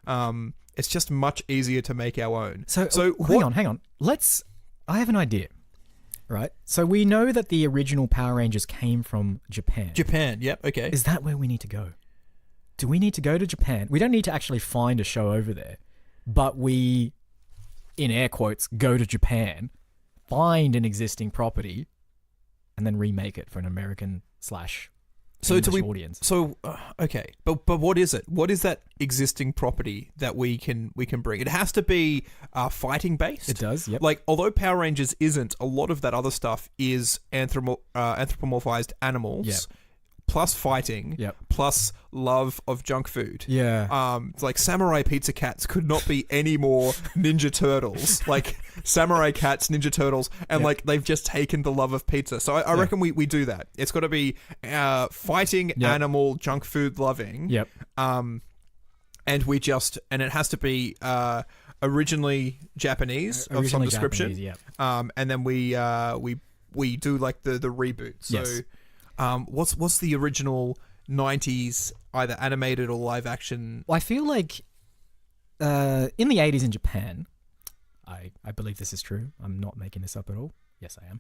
it's just much easier to make our own. So hang on. I have an idea. right? So we know that the original Power Rangers came from Japan. Japan, yep, okay. Is that where we need to go? Do we need to go to Japan? We don't need to actually find a show over there, but we, in air quotes, go to Japan, find an existing property, and then remake it for an American / English audience. So okay, but what is it? What is that existing property that we can bring? It has to be fighting based. It does, yep. Like, although Power Rangers isn't, a lot of that other stuff is anthropomorphized animals. Yep. Plus fighting, Yep. plus love of junk food. Yeah. It's like Samurai Pizza Cats could not be any more Ninja Turtles. Like Samurai Cats, Ninja Turtles, and like they've just taken the love of pizza. So I reckon we do that. It's got to be fighting, animal, junk food loving. Yep. And it has to be originally Japanese of some description. Japanese, And then we do like the reboot. So. Yes. What's the original 90s either animated or live action? Well, I feel like in the 80s in Japan, I believe this is true. I'm not making this up at all. Yes, I am.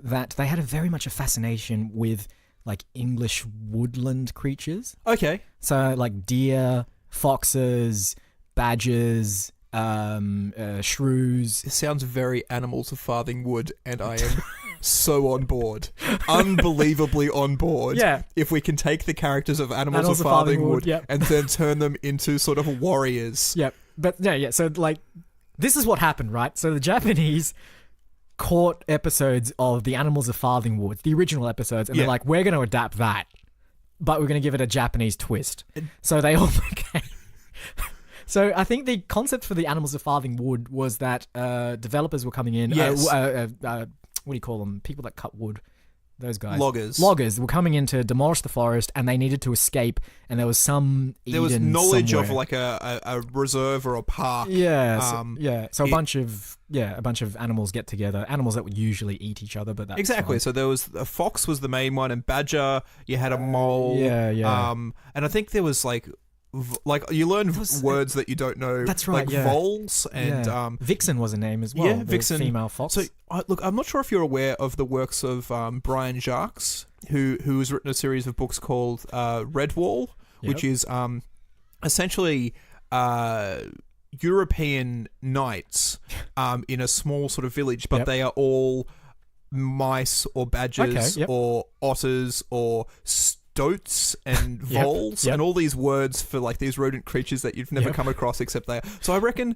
That they had very much a fascination with like English woodland creatures. Okay. So like deer, foxes, badgers, shrews. It sounds very Animals of Farthing Wood, and I am so on board. Unbelievably on board. Yeah. If we can take the characters of Animals of Farthing Wood and then turn them into sort of warriors. Yep. But yeah. So like, this is what happened, right? So the Japanese caught episodes of the Animals of Farthing Wood, the original episodes, and they're like, we're going to adapt that, but we're going to give it a Japanese twist. So they all became... So I think the concept for the Animals of Farthing Wood was that developers were coming in. Yes. What do you call them? People that cut wood. Those guys. Loggers were coming in to demolish the forest, and they needed to escape. And there was some There was knowledge somewhere. of like a reserve or a park. Yeah. So a bunch of animals get together. Animals that would usually eat each other, but that's exactly. fine. So there was a fox was the main one, and badger. You had a mole. Yeah. And I think there was like you learn words that you don't know. That's right. Like voles and Vixen was a name as well. Yeah, Vixen, female fox. So look, I'm not sure if you're aware of the works of Brian Jacques, who has written a series of books called Redwall, which is essentially European knights in a small sort of village, but they are all mice or badgers or otters or stoats and voles and all these words for like these rodent creatures that you've never come across except they are. So I reckon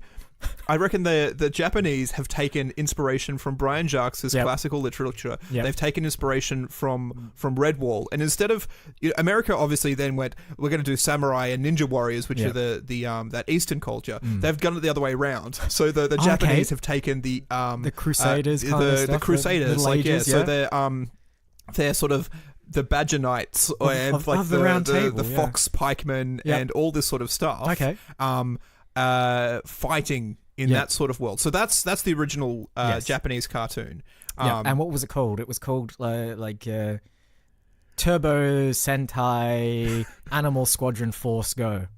the Japanese have taken inspiration from Brian Jacques' classical literature. They've taken inspiration from Redwall, and instead of America, obviously then went, we're going to do samurai and ninja warriors, which are the that Eastern culture. They've done it the other way around. So the Japanese have taken the Crusaders, the Crusaders, Middle Ages, so they're sort of the Badger Knights and like the round table, the Fox Pikemen and all this sort of stuff. Okay. Fighting in that sort of world. So that's the original Japanese cartoon. And what was it called? It was called Turbo Sentai Animal Squadron Force Go.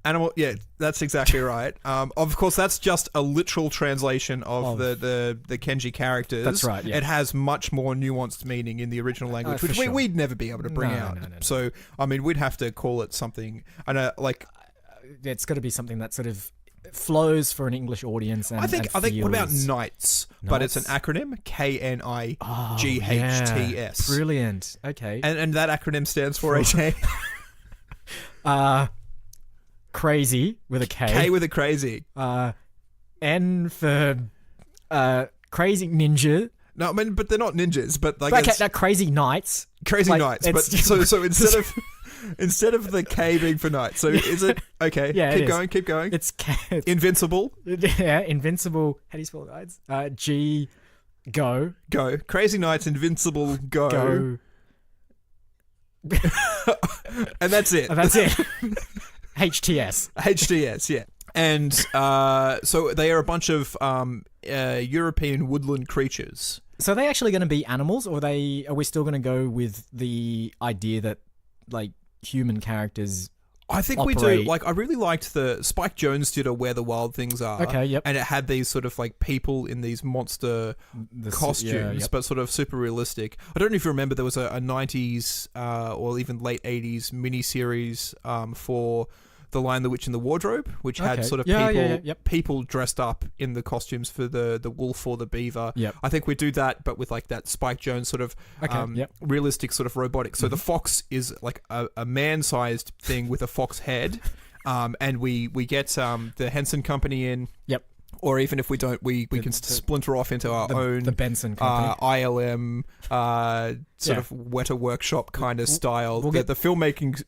That's exactly right. Of course, that's just a literal translation of the Kenji characters. That's right. Yeah. It has much more nuanced meaning in the original language, which we'd never be able to bring out. No. So, I mean, we'd have to call it something. I know, like it's got to be something that sort of flows for an English audience. And I think. What about Knights? But it's an acronym: KNIGHTS. Brilliant. Okay. And that acronym stands for AJ. Crazy with a K. K with a crazy. N for crazy ninja. No, I mean, but they're not ninjas. But like crazy knights. Crazy knights. But so instead of the K being for knight, so is it okay? Yeah, keep going. It's K. Invincible. Yeah, invincible. How do you spell knights? G. Go. Crazy Knights, Invincible. Go. And that's it. HTS, yeah. And so they are a bunch of European woodland creatures. So are they actually going to be animals, or are we still going to go with the idea that like human characters I think we operate. do. Like, I really liked the Spike Jonze did a Where the Wild Things Are. Okay, yep. And it had these sort of like people in these monster costumes, but sort of super realistic. I don't know if you remember, there was a 90s or even late 80s miniseries for The Lion, the Witch, and the Wardrobe, which had sort of people dressed up in the costumes for the wolf or the beaver. Yep. I think we do that, but with like that Spike Jonze sort of realistic sort of robotic. So the fox is like a man-sized thing with a fox head, and we get the Henson Company in. Yep. Or even if we don't, we can splinter off into our own the Benson Company, ILM sort of Weta Workshop kind of style. We'll get the filmmaking,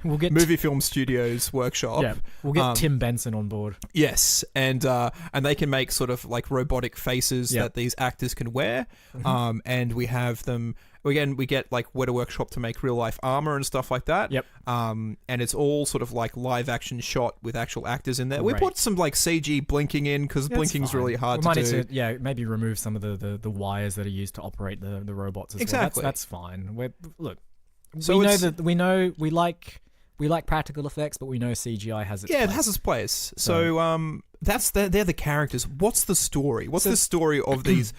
we'll get movie film studios workshop. Yeah, we'll get Tim Benson on board. Yes, and they can make sort of like robotic faces that these actors can wear. And we have them again. We get like Weta Workshop to make real life armor and stuff like that. Yep. And it's all sort of like live action shot with actual actors in there. We put some like CG blinking in because blinking's really hard to do. Maybe remove some of the wires that are used to operate the robots as well. That's fine. We like practical effects, but we know CGI has its place. Yeah, it has its place. So they're the characters. What's the story? What's the story of these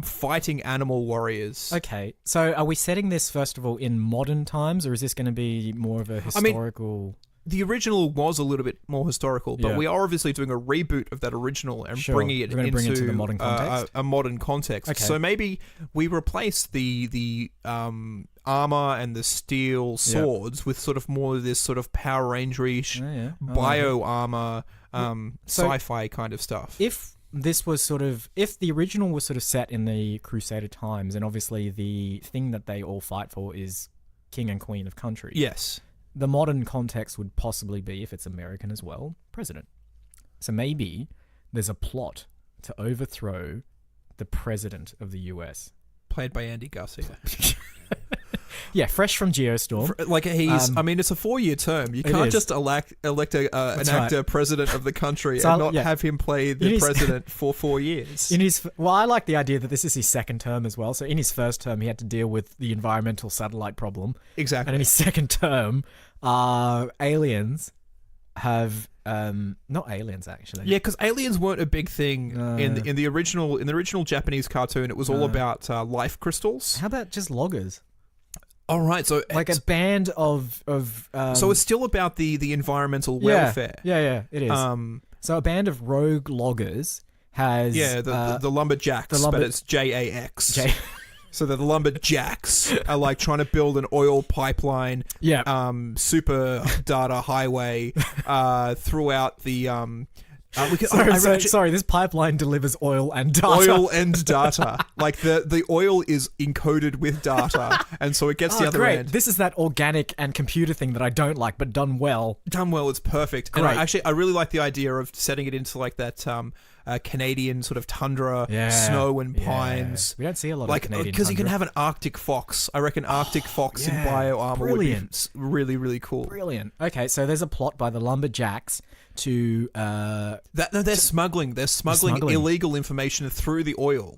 fighting animal warriors? Okay, so are we setting this first of all in modern times, or is this going to be more of a historical? The original was a little bit more historical, but we are obviously doing a reboot of that original and bringing it into the modern context. A modern context. Okay. So maybe we replace the armor and the steel swords with sort of more of this sort of Power Ranger-ish bio armor, sci-fi kind of stuff. If the original was sort of set in the Crusader times, and obviously the thing that they all fight for is king and queen of country. Yes. The modern context would possibly be, if it's American as well, president. So maybe there's a plot to overthrow the president of the US. Played by Andy Garcia. Yeah, fresh from Geostorm. Like he's, it's a 4-year term. You can't just elect an actor president of the country and not have him play the president for 4 years. I like the idea that this is his second term as well. So in his first term, he had to deal with the environmental satellite problem. Exactly. And in his second term, aliens have not aliens actually. Yeah, because aliens weren't a big thing in the original Japanese cartoon. It was all about life crystals. How about just loggers? All right, so like a band of so it's still about the environmental welfare. Yeah, it is. So a band of rogue loggers has the lumberjacks, but it's JAX. So the lumberjacks are like trying to build an oil pipeline, super data highway throughout the. Sorry, this pipeline delivers oil and data. Oil and data. Like the oil is encoded with data, and so it gets the other end. This is that organic and computer thing that I don't like, but done well. Done well, it's perfect. Great. And I really like the idea of setting it into like that Canadian sort of tundra, snow and pines. We don't see a lot of Canadian tundra. Because you can have an Arctic fox. I reckon Arctic fox in bio armor would be really, really cool. Brilliant. Okay, so there's a plot by the lumberjacks to they're smuggling illegal information through the oil.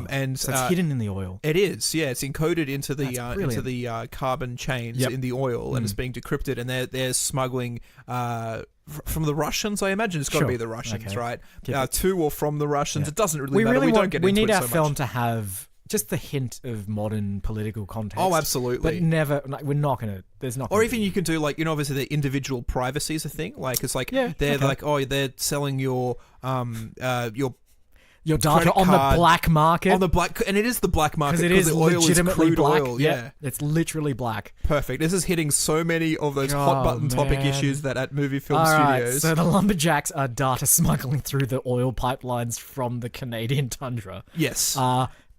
And so it's hidden in the oil. It is, yeah. It's encoded into the carbon chains in the oil, and it's being decrypted. And they're smuggling from the Russians. I imagine it's got to be the Russians, right? To or from the Russians. It doesn't really matter. We don't get into it so much. We need our film to have just the hint of modern political context. Oh, absolutely. But never, we're not going to, there's not. Or even you can do obviously the individual privacy is a thing. Like, it's like, they're selling your data on the black market. On the black, and it is the black market because it is the oil legitimately is crude black. Oil, it's literally black. Perfect. This is hitting so many of those hot button topic issues that at movie film studios. So the lumberjacks are data smuggling through the oil pipelines from the Canadian tundra. Yes.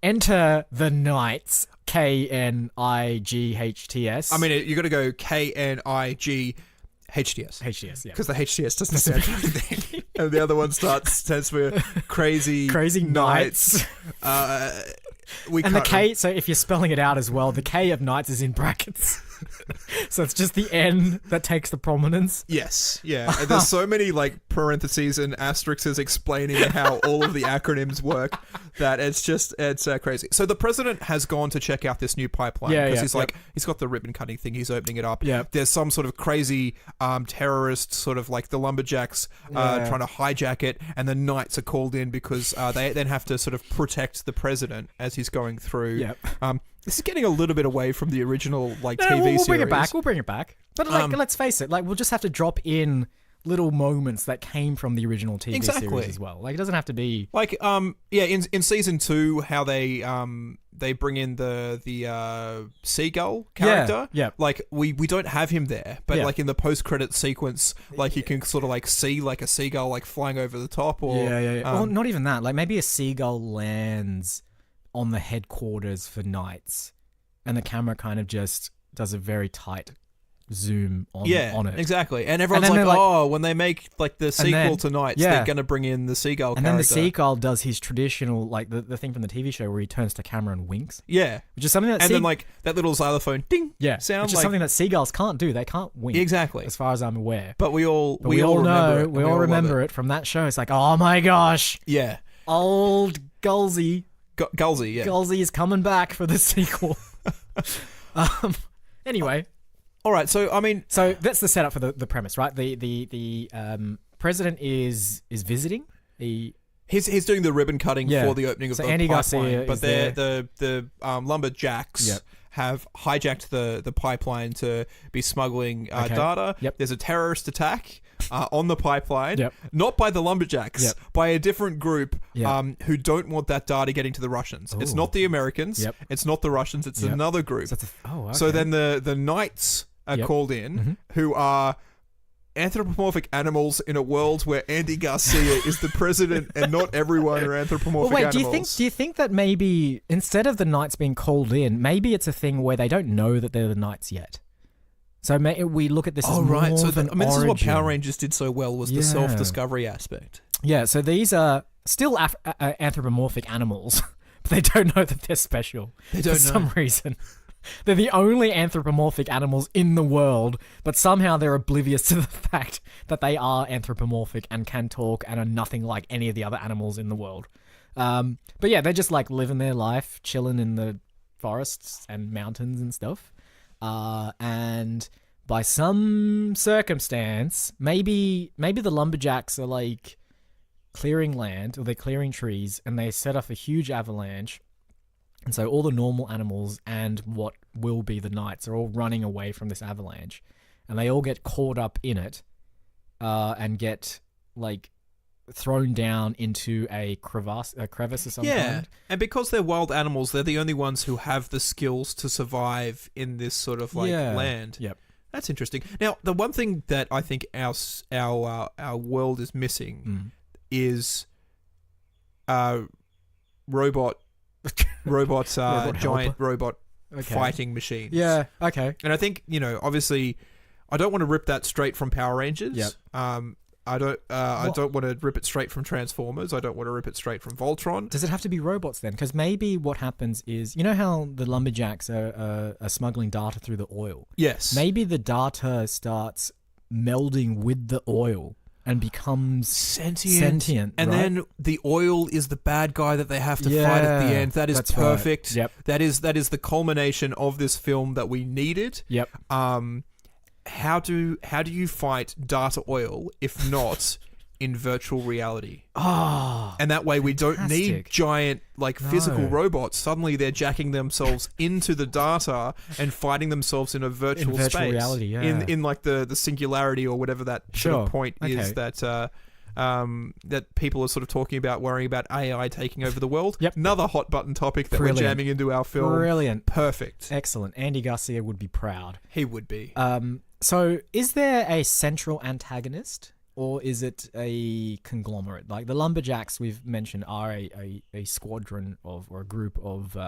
Enter the Knights, KNIGHTS. I mean, you got to go KNIG. HTS, yeah. Because the HTS doesn't stand for anything. And the other one stands for Crazy Knights. The K, so if you're spelling it out as well, the K of Knights is in brackets. So it's just the N that takes the prominence. Yes, yeah. And there's so many parentheses and asterisks explaining how all of the acronyms work, that it's crazy. So the president has gone to check out this new pipeline because he's got the ribbon cutting thing. He's opening it up. Yeah. There's some sort of crazy terrorist, sort of like the lumberjacks trying to hijack it, and the knights are called in because they then have to sort of protect the president as he's going through. Yep. This is getting a little bit away from the original TV series. We'll bring it back. But let's face it, we'll just have to drop in little moments that came from the original TV series as well. It doesn't have to be in season 2, how they bring in the seagull character. Yeah. We don't have him there, but in the post-credit sequence, you can sort of see a seagull flying over the top, or well, not even that. Maybe a seagull lands on the headquarters for Knights, and the camera kind of just does a very tight zoom on it. Exactly. And everyone's when they make the sequel to Knights, they're going to bring in the seagull and character. then the seagull does his traditional, the thing from the TV show where he turns to camera and winks. Yeah. Which is something that then that little xylophone ding sound. Which is something that seaguls can't do. They can't wink. Exactly. As far as I'm aware. But we all know, remember it. We all remember it from that show. It's oh my gosh. Yeah. Old Gulsey. Gulsey, yeah. Gulsey is coming back for the sequel. Anyway. All right, so that's the setup for the premise, right? The president is visiting. He's doing the ribbon cutting for the opening of the Andy pipeline, Garcia but the lumberjacks have hijacked the pipeline to be smuggling data. Yep. There's a terrorist attack on the pipeline, not by the lumberjacks, by a different group who don't want that data getting to the Russians. Ooh. It's not the Americans. It's not the Russians. It's another group. So then the Knights are called in, who are anthropomorphic animals in a world where Andy Garcia is the president and not everyone are anthropomorphic animals. Do you think that maybe instead of the Knights being called in, maybe it's a thing where they don't know that they're the Knights yet? So we look at this as more of an origin. This is what Power Rangers did so well, was the self-discovery aspect. Yeah, so these are still anthropomorphic animals, but they don't know that they're special for some reason. They're the only anthropomorphic animals in the world, but somehow they're oblivious to the fact that they are anthropomorphic and can talk and are nothing like any of the other animals in the world. But yeah, they're just living their life, chilling in the forests and mountains and stuff. And by some circumstance, maybe the lumberjacks are clearing land, or they're clearing trees, and they set off a huge avalanche. And so all the normal animals and what will be the Knights are all running away from this avalanche, and they all get caught up in it, and get thrown down into a crevice or something. Yeah, and because they're wild animals, they're the only ones who have the skills to survive in this sort of land. Yep, that's interesting. Now, the one thing that I think our world is missing is giant robot fighting machines. Yeah, okay. And I think, obviously, I don't want to rip that straight from Power Rangers. Yep. I don't want to rip it straight from Transformers. I don't want to rip it straight from Voltron. Does it have to be robots then? Because maybe what happens is, you know how the lumberjacks are smuggling data through the oil? Yes. Maybe the data starts melding with the oil and becomes sentient, and right? then the oil is the bad guy that they have to fight at the end. That is perfect. Right. Yep. That is the culmination of this film that we needed. Yep. How do you fight data oil if not in virtual reality? And that way we don't need giant physical robots. Suddenly they're jacking themselves into the data and fighting themselves in a virtual space. Reality, yeah. In the singularity or whatever that sort of point is that people are sort of talking about, worrying about AI taking over the world. Yep. Another hot button topic that we're jamming into our film. Brilliant. Perfect. Excellent. Andy Garcia would be proud. He would be. So is there a central antagonist, or is it a conglomerate? The lumberjacks we've mentioned are a squadron or a group of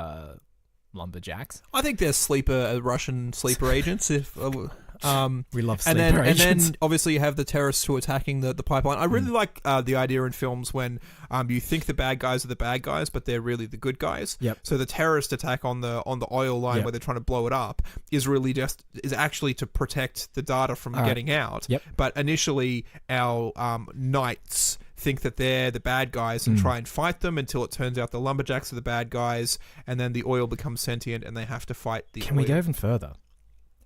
lumberjacks. I think they're Russian sleeper agents. We love and sleeper then agents. obviously you have the terrorists who are attacking the pipeline. I really like the idea in films when you think the bad guys are the bad guys, but they're really the good guys. Yep. So the terrorist attack on the oil line Yep. where they're trying to blow it up is actually to protect the data from getting out. Yep. But initially our knights think that they're the bad guys and try and fight them until it turns out the lumberjacks are the bad guys, and then the oil becomes sentient and they have to fight the Can oil. we go even further?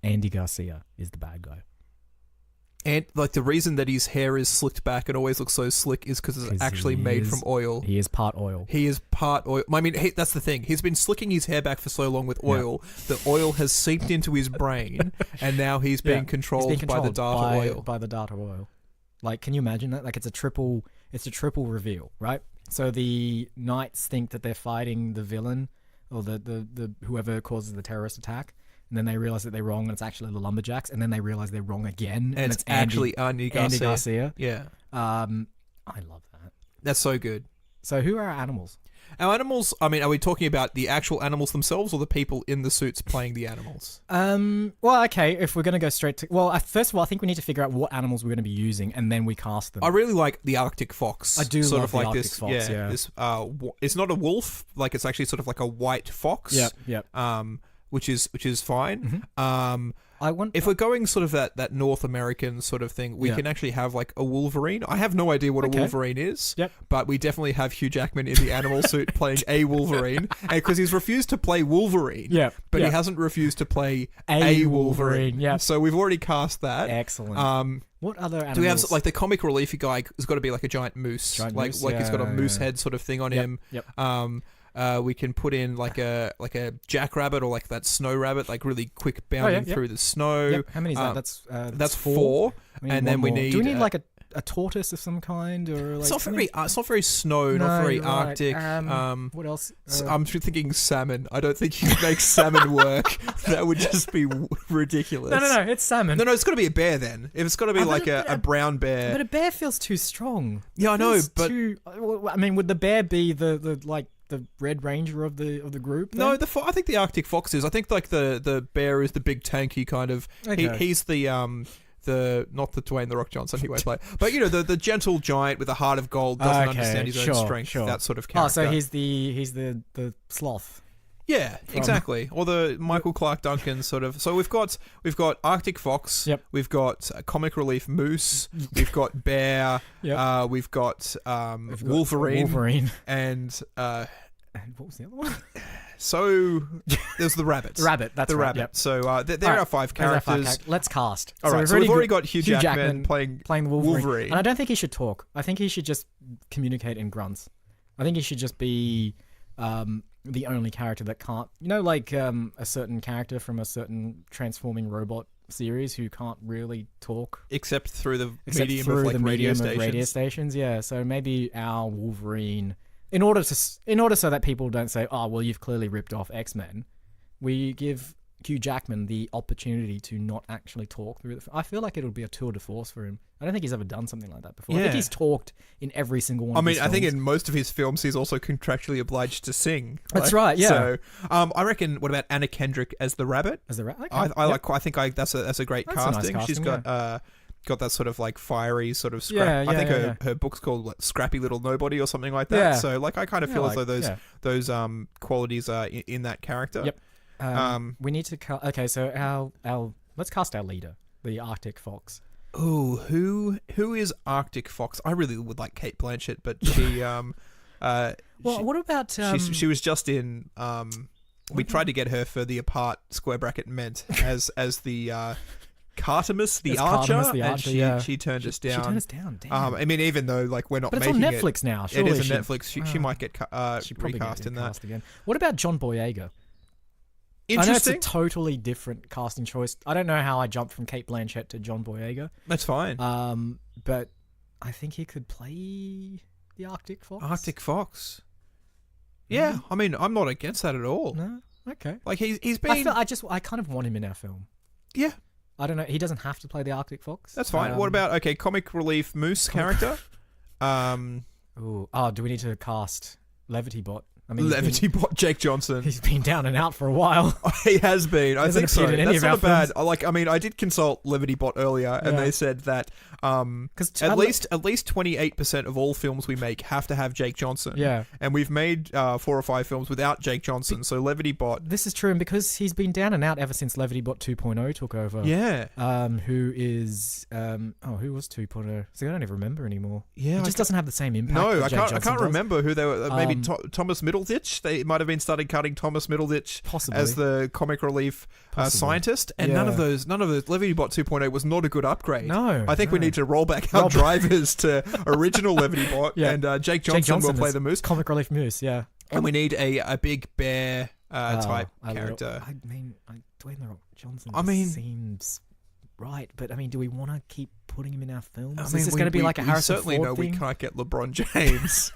Andy Garcia is the bad guy. And like the reason that his hair is slicked back and always looks so slick is because it's actually made from oil. He is part oil. He is part oil. I mean, that's the thing. He's been slicking his hair back for so long with oil. The oil has seeped into his brain, and now he's being controlled by the data oil. By the data oil. Like, can you imagine that? Like, it's a triple reveal, right? So the knights think that they're fighting the villain or the whoever causes the terrorist attack. And then they realize that they're wrong, and it's actually the lumberjacks. And then they realize they're wrong again, And it's actually Andy Garcia. Yeah. I love that. That's so good. So who are our animals? Our animals, I mean, are we talking about the actual animals themselves or the people in the suits playing the animals? Well, okay, if we're going to go straight to... Well, first of all, I think we need to figure out what animals we're going to be using, and then we cast them. I really like the Arctic fox. I do sort love of like the Arctic this, fox, yeah. This, it's not a wolf, like it's actually sort of like a white fox. Yep. Which is fine. Mm-hmm. If we're going sort of that North American sort of thing, we can actually have like a Wolverine. I have no idea what a Wolverine is, but we definitely have Hugh Jackman in the animal suit playing a Wolverine, because he's refused to play Wolverine, but he hasn't refused to play a Wolverine. Yeah. So we've already cast that. Excellent. What other animals? Do we have like the comic relief guy has got to be like a giant moose, he's got a moose head sort of thing on him. Yep. We can put in like a jackrabbit or like that snow rabbit, like really quick bounding through the snow. Yep. How many is that? That's four. And then we need. Do we need like a tortoise of some kind, or like? It's not very snow, not very Arctic. What else? I'm thinking salmon. I don't think you can make salmon work. That would just be ridiculous. No, it's salmon. No, it's got to be a bear then. If it's got to be like a brown bear. But a bear feels too strong. Yeah, I know, but I mean, would the bear be the Red Ranger of the group? Then? No, I think the Arctic fox is. I think like the bear is the big tanky kind of. Okay. He's the not the Dwayne the Rock Johnson he won't play, but you know the gentle giant with a heart of gold doesn't understand his own strength. That sort of character. Oh, so he's the sloth. Yeah, exactly. Or the Michael Clark Duncan sort of. So we've got Arctic fox. Yep. We've got comic relief moose. We've got bear. Yep. We've got Wolverine. And what was the other one? So there's the rabbit. The rabbit. That's the right. rabbit. Yep. So there are five characters. Let's cast. All right. So we've already got Hugh Jackman playing the Wolverine. And I don't think he should talk. I think he should just communicate in grunts. I think he should just be the only character that can't, like a certain character from a certain transforming robot series who can't really talk except through the medium of radio stations. Yeah, so maybe our Wolverine, in order so that people don't say, oh well, you've clearly ripped off X-Men, we give Hugh Jackman the opportunity to not actually talk through I feel like it'll be a tour de force for him. I don't think he's ever done something like that before. I think he's talked in every single one of his films. I think in most of his films he's also contractually obliged to sing. That's right, yeah. So I reckon, what about Anna Kendrick as the rabbit? As the rabbit? Okay. I think that's a great casting. Nice casting. She's got that sort of like fiery sort of scrap. I think her book's called Scrappy Little Nobody or something like that. Yeah. So like I kind of feel as though those qualities are in that character. Yep. We need to okay, so our let's cast our leader, the Arctic Fox. Oh, who is Arctic Fox? I really would like Cate Blanchett, but she what about she was just in we tried to get her for the Apart square bracket meant as the Cartimus the Archer, and she turned us down. She turned us down. Damn. I mean, even though like we're not but making it. It's on Netflix now. Surely it is on Netflix. She might get recast in that. Again. What about John Boyega? Interesting. I know it's a totally different casting choice. I don't know how I jumped from Cate Blanchett to John Boyega. That's fine. But I think he could play the Arctic Fox. Arctic Fox. Yeah, I mean, I'm not against that at all. No, okay. Like he's been. I kind of want him in our film. Yeah. I don't know. He doesn't have to play the Arctic Fox. That's fine. What about comic relief moose character? Do we need to cast Levity Bot? I mean, Levity bot Jake Johnson. he's been down and out for a while. He has been. I think so. appeared in any That's of not our bad. I mean, I did consult Levity bot earlier, and Yeah. they said that at least 28% of all films we make have to have Jake Johnson. Yeah. And we've made 4 or 5 films without Jake Johnson. So Levity bot. This is true, and because he's been down and out ever since LevityBot 2.0 took over. Yeah. Who is who was 2.0? See, I don't even remember anymore. Yeah. He just doesn't have the same impact. No, that I Jake can't. I Johnson can't does. remember who they were. Maybe Thomas Middleditch. They might have been started cutting Thomas Middleditch Possibly. as the comic relief Possibly. scientist, and Yeah. none of those. LevityBot 2.0 was not a good upgrade. No, I think we no. need to roll back our drivers to original LevityBot, Yeah. and Jake Johnson will play is the moose, comic relief moose. Yeah, and we need a big bear type I character. mean, Dwayne the Rock Johnson. I mean- seems right, but I mean, do we want to keep putting him in our films? I Is mean, this going to be like a Harrison We certainly Ford know thing? we can't get LeBron James.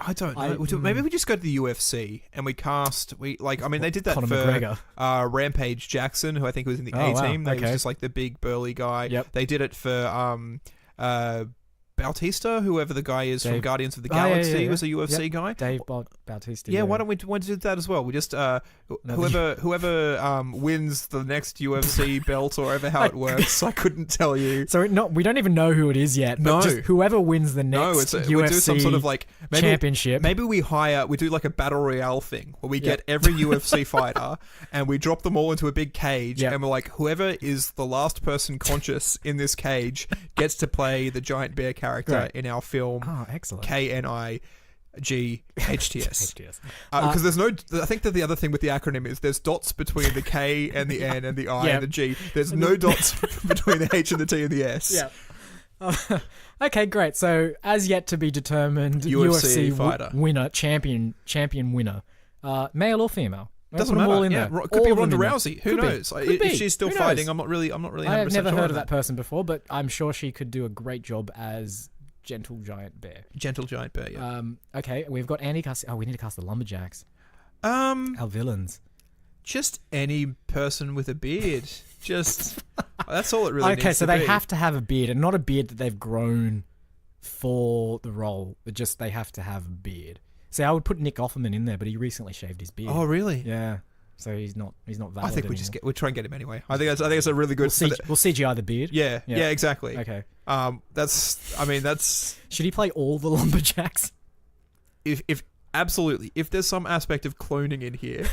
I don't know. Maybe we just go to the UFC and we cast. I mean, they did that Conor for McGregor. Rampage Jackson, who I think was in the Oh, A wow. team. They Okay. was just like the big burly guy. Yep. They did it for Bautista, whoever the guy is from Dave- Guardians of the Oh, yeah, Galaxy, yeah. was a UFC Yep. guy. Dave Bautista. Yeah, why don't we do that as well? We just whoever wins the next UFC belt or whatever how it works. I couldn't tell you. So we don't even know who it is yet. But No. just whoever wins the next UFC we do some sort of like championship. Maybe we do like a battle royale thing where we get every UFC fighter and we drop them all into a big cage, Yep. and we're like, whoever is the last person conscious in this cage gets to play the giant bear character Right. in our film. Oh, excellent. KNIGHTS. HTS. Because there's no. I think that the other thing with the acronym is there's dots between the K and the N and the I Yeah. and the G. There's no dots between the H and the T and the S. Yeah. Okay, great. So, as yet to be determined, UFC fighter. Winner, champion winner, male or female. I'll Doesn't put them matter. all in Yeah, there. could All be of them Ronda in there. Rousey. Who Could be. knows? Could be. If she's still Who fighting, knows? I'm not really 100% I have never sure heard on of that person before, but I'm sure she could do a great job as Gentle Giant Bear. Gentle giant bear. Yeah. Okay, we've got Andy cast. Oh, we need to cast the Lumberjacks. Our villains. just any person with a beard. Just that's all it really. Okay, needs so to they be. have to have a beard, and not a beard that they've grown for the role. But just they have to have a beard. See, I would put Nick Offerman in there, but he recently shaved his beard. Oh, really? Yeah. So he's not valid I think anymore. we'll try and get him anyway. I think it's a really good. We'll CGI the beard. Yeah, exactly. Okay. That's Should he play all the Lumberjacks? if absolutely, if there's some aspect of cloning in here,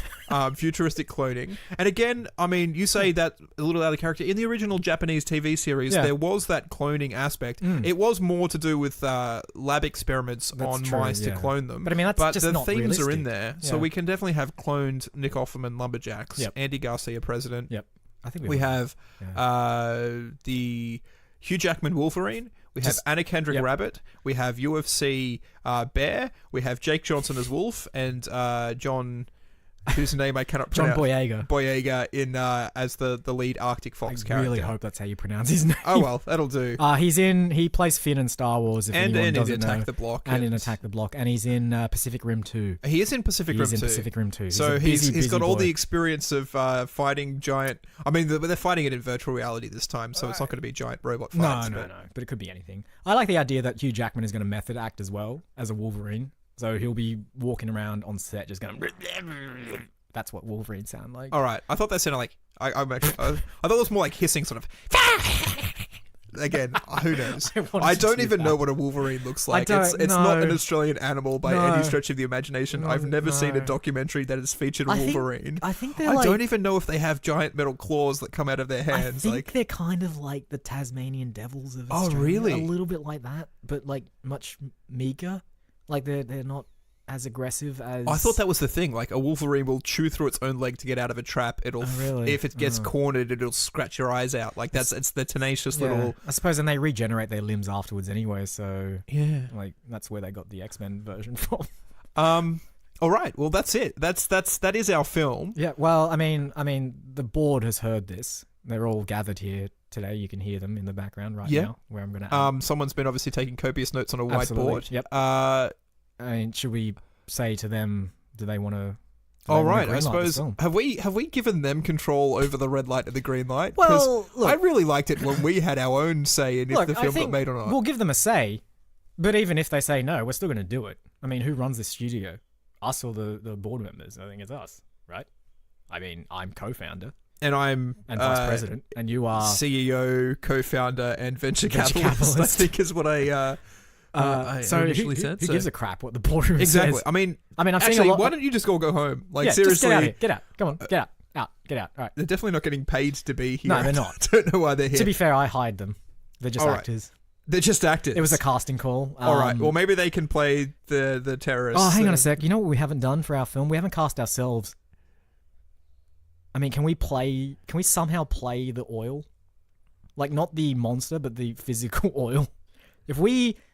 futuristic cloning, and again, I mean, you say that a little out of character. In the original Japanese TV series, Yeah. there was that cloning aspect. It was more to do with lab experiments That's on true, mice to yeah. clone them. But I mean, that's just the not themes are in realistic. there, so Yeah. we can definitely have cloned Nick Offerman Lumberjacks, Yep. Andy Garcia president. Yep. I think We have Yeah. the Hugh Jackman Wolverine. We have Anna Kendrick Yep. Rabbit. We have UFC Bear. We have Jake Johnson as Wolf and John, whose name I cannot John pronounce. Boyega. Boyega in as the lead Arctic Fox character. I really hope that's how you pronounce his name. Oh well, that'll do. He plays Finn in Star Wars. If And anyone in doesn't Attack know. the Block. And in Attack the Block, and he's in Pacific Rim 2. He is in Pacific Rim 2. Pacific Rim 2. So a he's busy got all boy. the experience of fighting giant. I mean, they're fighting it in virtual reality this time, so it's not going to be giant robot fights. No. But it could be anything. I like the idea that Hugh Jackman is going to method act as well as a Wolverine. So he'll be walking around on set just going. That's what Wolverine sound like. All right, I thought that sounded like I thought it was more like hissing, sort of. Again, who knows? I don't even know what a Wolverine looks like. It's not an Australian animal by any stretch of the imagination. I've never seen a documentary that has featured a Wolverine. I think they're I like. don't even know if they have giant metal claws that come out of their hands. I think they're kind of like the Tasmanian devils of Oh, Australia. really? A little bit like that, but like much meeker. Like they're not as aggressive as. I thought that was the thing. Like a Wolverine will chew through its own leg to get out of a trap. It'll, really? if it gets cornered, it'll scratch your eyes out. Like it's the tenacious little. I suppose, and they regenerate their limbs afterwards anyway. So Yeah. like that's where they got the X-Men version from. All right. Well, that's it. That is our film. Yeah. Well, I mean, the board has heard this. They're all gathered here today. You can hear them in the background right now. Where I'm going to. Someone's been obviously taking copious notes on a Absolutely. whiteboard. Yep. I mean, should we say to them? Do they want to? All right. I suppose have we given them control over the red light and the green light? Well, look, I really liked it when we had our own say in if the film got made or not. We'll give them a say. But even if they say no, we're still going to do it. I mean, who runs this studio? Us or the board members? I think it's us, right? I mean, I'm co-founder. And I'm vice president. And you are... CEO, co-founder, and venture capitalist. I think is what I initially said. Who gives a crap what the boardroom exactly. says? I mean, I'm actually, seeing a lot... why don't you just all go home? Like, yeah, seriously. Just get out of here. Get out. Come on. Get out. Get out. All right. They're definitely not getting paid to be here. No, they're not. I don't know why they're here. To be fair, I hired them. They're just actors. They're just actors. It was a casting call. All right. Well, maybe they can play the terrorists. Oh, hang on a sec. You know what we haven't done for our film? We haven't cast ourselves. I mean, can we somehow play the oil? Like, not the monster, but the physical oil.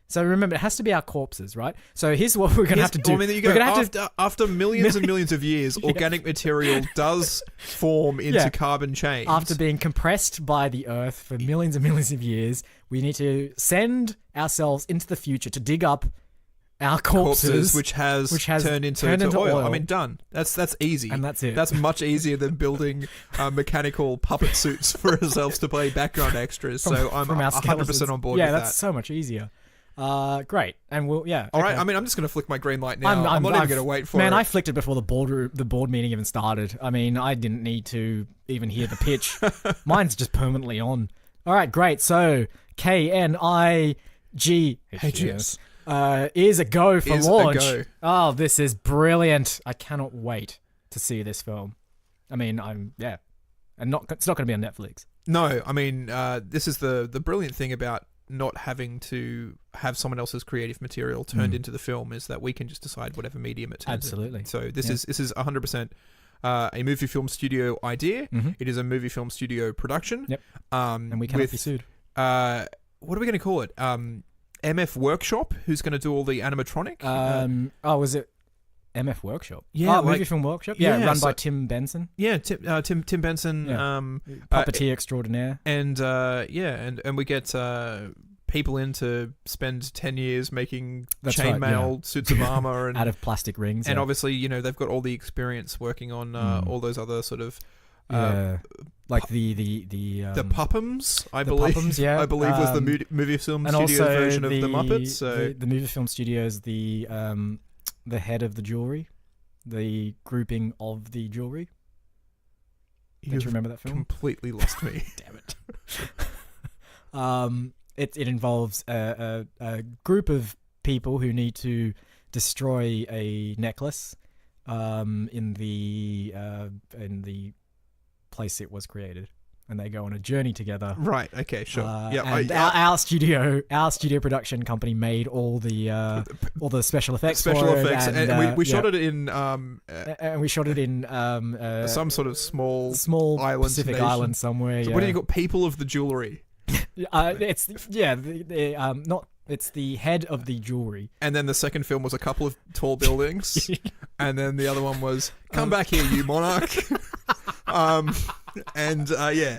So remember, it has to be our corpses, right? So here's what we're going to have to do. I mean, there you go. After millions and millions of years, organic material does form into carbon chains. After being compressed by the Earth for millions and millions of years, we need to send ourselves into the future to dig up our corpses, which has turned into oil. I mean, done. That's easy. And that's it. That's much easier than building mechanical puppet suits for ourselves to play background extras. So I'm 100% on board with that. Yeah, that's so much easier. Great. And we'll, All right. I mean, I'm just going to flick my green light now. I'm not even going to wait for it. Man, I flicked it before the board meeting even started. I mean, I didn't need to even hear the pitch. Mine's just permanently on. All right, great. So, KNIGHS is a go for launch. Oh, this is brilliant. I cannot wait to see this film. I mean, and it's not going to be on Netflix. No, I mean, this is the brilliant thing about not having to have someone else's creative material turned into the film is that we can just decide whatever medium it turns Absolutely. in. So this is 100% a movie film studio idea. Mm-hmm. It is a movie film studio production. Yep. And we cannot be sued. What are we going to call it? MF Workshop, who's going to do all the animatronic? Was it MF Workshop? Yeah, Movie Film Workshop. Yeah, run by Tim Benson. Yeah, Tim Benson. Yeah. Puppeteer extraordinaire. And we get people in to spend 10 years making chainmail suits of armor and out of plastic rings. And obviously, they've got all the experience working on all those other sort of like the Puppums, I believe. Puppums, yeah. I believe was the movie film studio version of the Muppets. So the movie film studio is the head of the jewelry, the grouping of the jewelry. Don't you remember that film? Completely lost me. Damn it. It involves a group of people who need to destroy a necklace in the place it was created, and they go on a journey together. Right. Okay. Sure. Our studio production company made all the special effects. And we shot it in and we shot it in some sort of small island, Pacific island somewhere. So what do you got? People of the jewelry. It's the head of the jewelry. And then the second film was a couple of tall buildings, and then the other one was "Come back here, you monarch."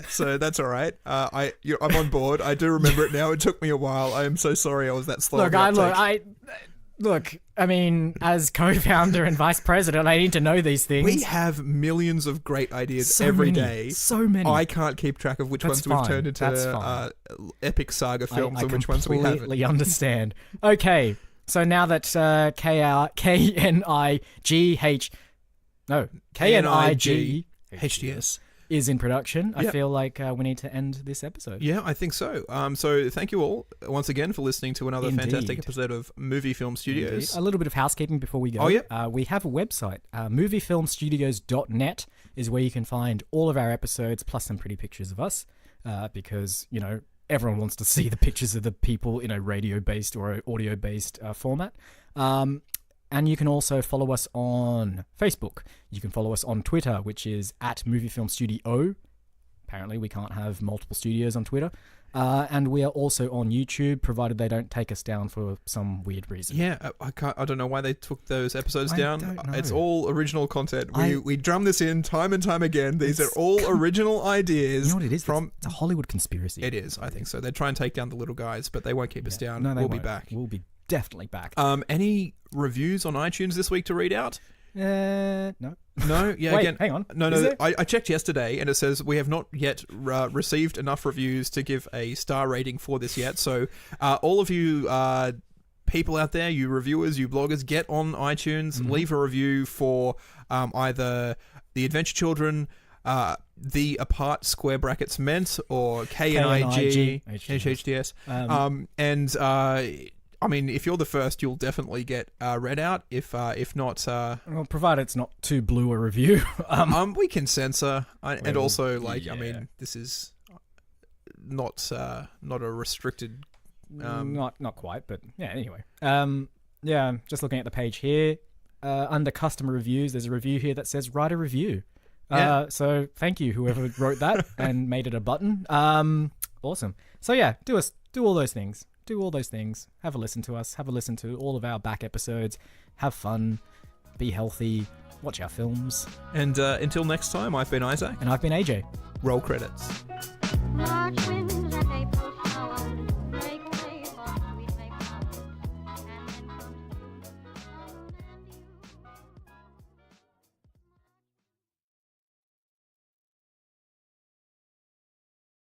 So that's all right. I'm on board. I do remember it now. It took me a while. I am so sorry I was that slow. Look, I mean, as co-founder and vice president, I need to know these things. We have millions of great ideas every day. So many. I can't keep track of which ones we've turned into epic saga films and which ones we haven't. I completely understand. Okay, so now that KNIGHDS is in production, I feel like we need to end this episode. Yeah, I think so. So thank you all once again for listening to another fantastic episode of Movie Film Studios. Indeed. A little bit of housekeeping before we go. Oh, yeah. We have a website. moviefilmstudios.net is where you can find all of our episodes, plus some pretty pictures of us, because, everyone wants to see the pictures of the people in a radio-based or audio-based format. And you can also follow us on Facebook. You can follow us on Twitter, which is @MovieFilmStudio. Apparently, we can't have multiple studios on Twitter. And we are also on YouTube, provided they don't take us down for some weird reason. Yeah, I don't know why they took those episodes down. Don't know. It's all original content. We drum this in time and time again. These are all original ideas. You know what it is? It's a Hollywood conspiracy. It is, I think so. They try and take down the little guys, but they won't keep us down. No, we'll be back. We'll be definitely back. Any reviews on iTunes this week to read out? No. No? Yeah, Wait, again. hang on. No. I checked yesterday and it says we have not yet received enough reviews to give a star rating for this yet. So all of you people out there, you reviewers, you bloggers, get on iTunes, leave a review for either The Adventure Children, The Apart Square Brackets Meant, or KNIG HHDS. And I mean, if you're the first, you'll definitely get read out. If not, well, provided it's not too blue a review. we can censor, and also like I mean, this is not a restricted. Not quite, but yeah. Anyway, yeah. Just looking at the page here, under customer reviews, there's a review here that says write a review. So thank you, whoever wrote that and made it a button. Awesome. So yeah, do all those things. Do all those things. Have a listen to us. Have a listen to all of our back episodes. Have fun. Be healthy. Watch our films. And until next time, I've been Isaac. And I've been AJ. Roll credits. March winds and April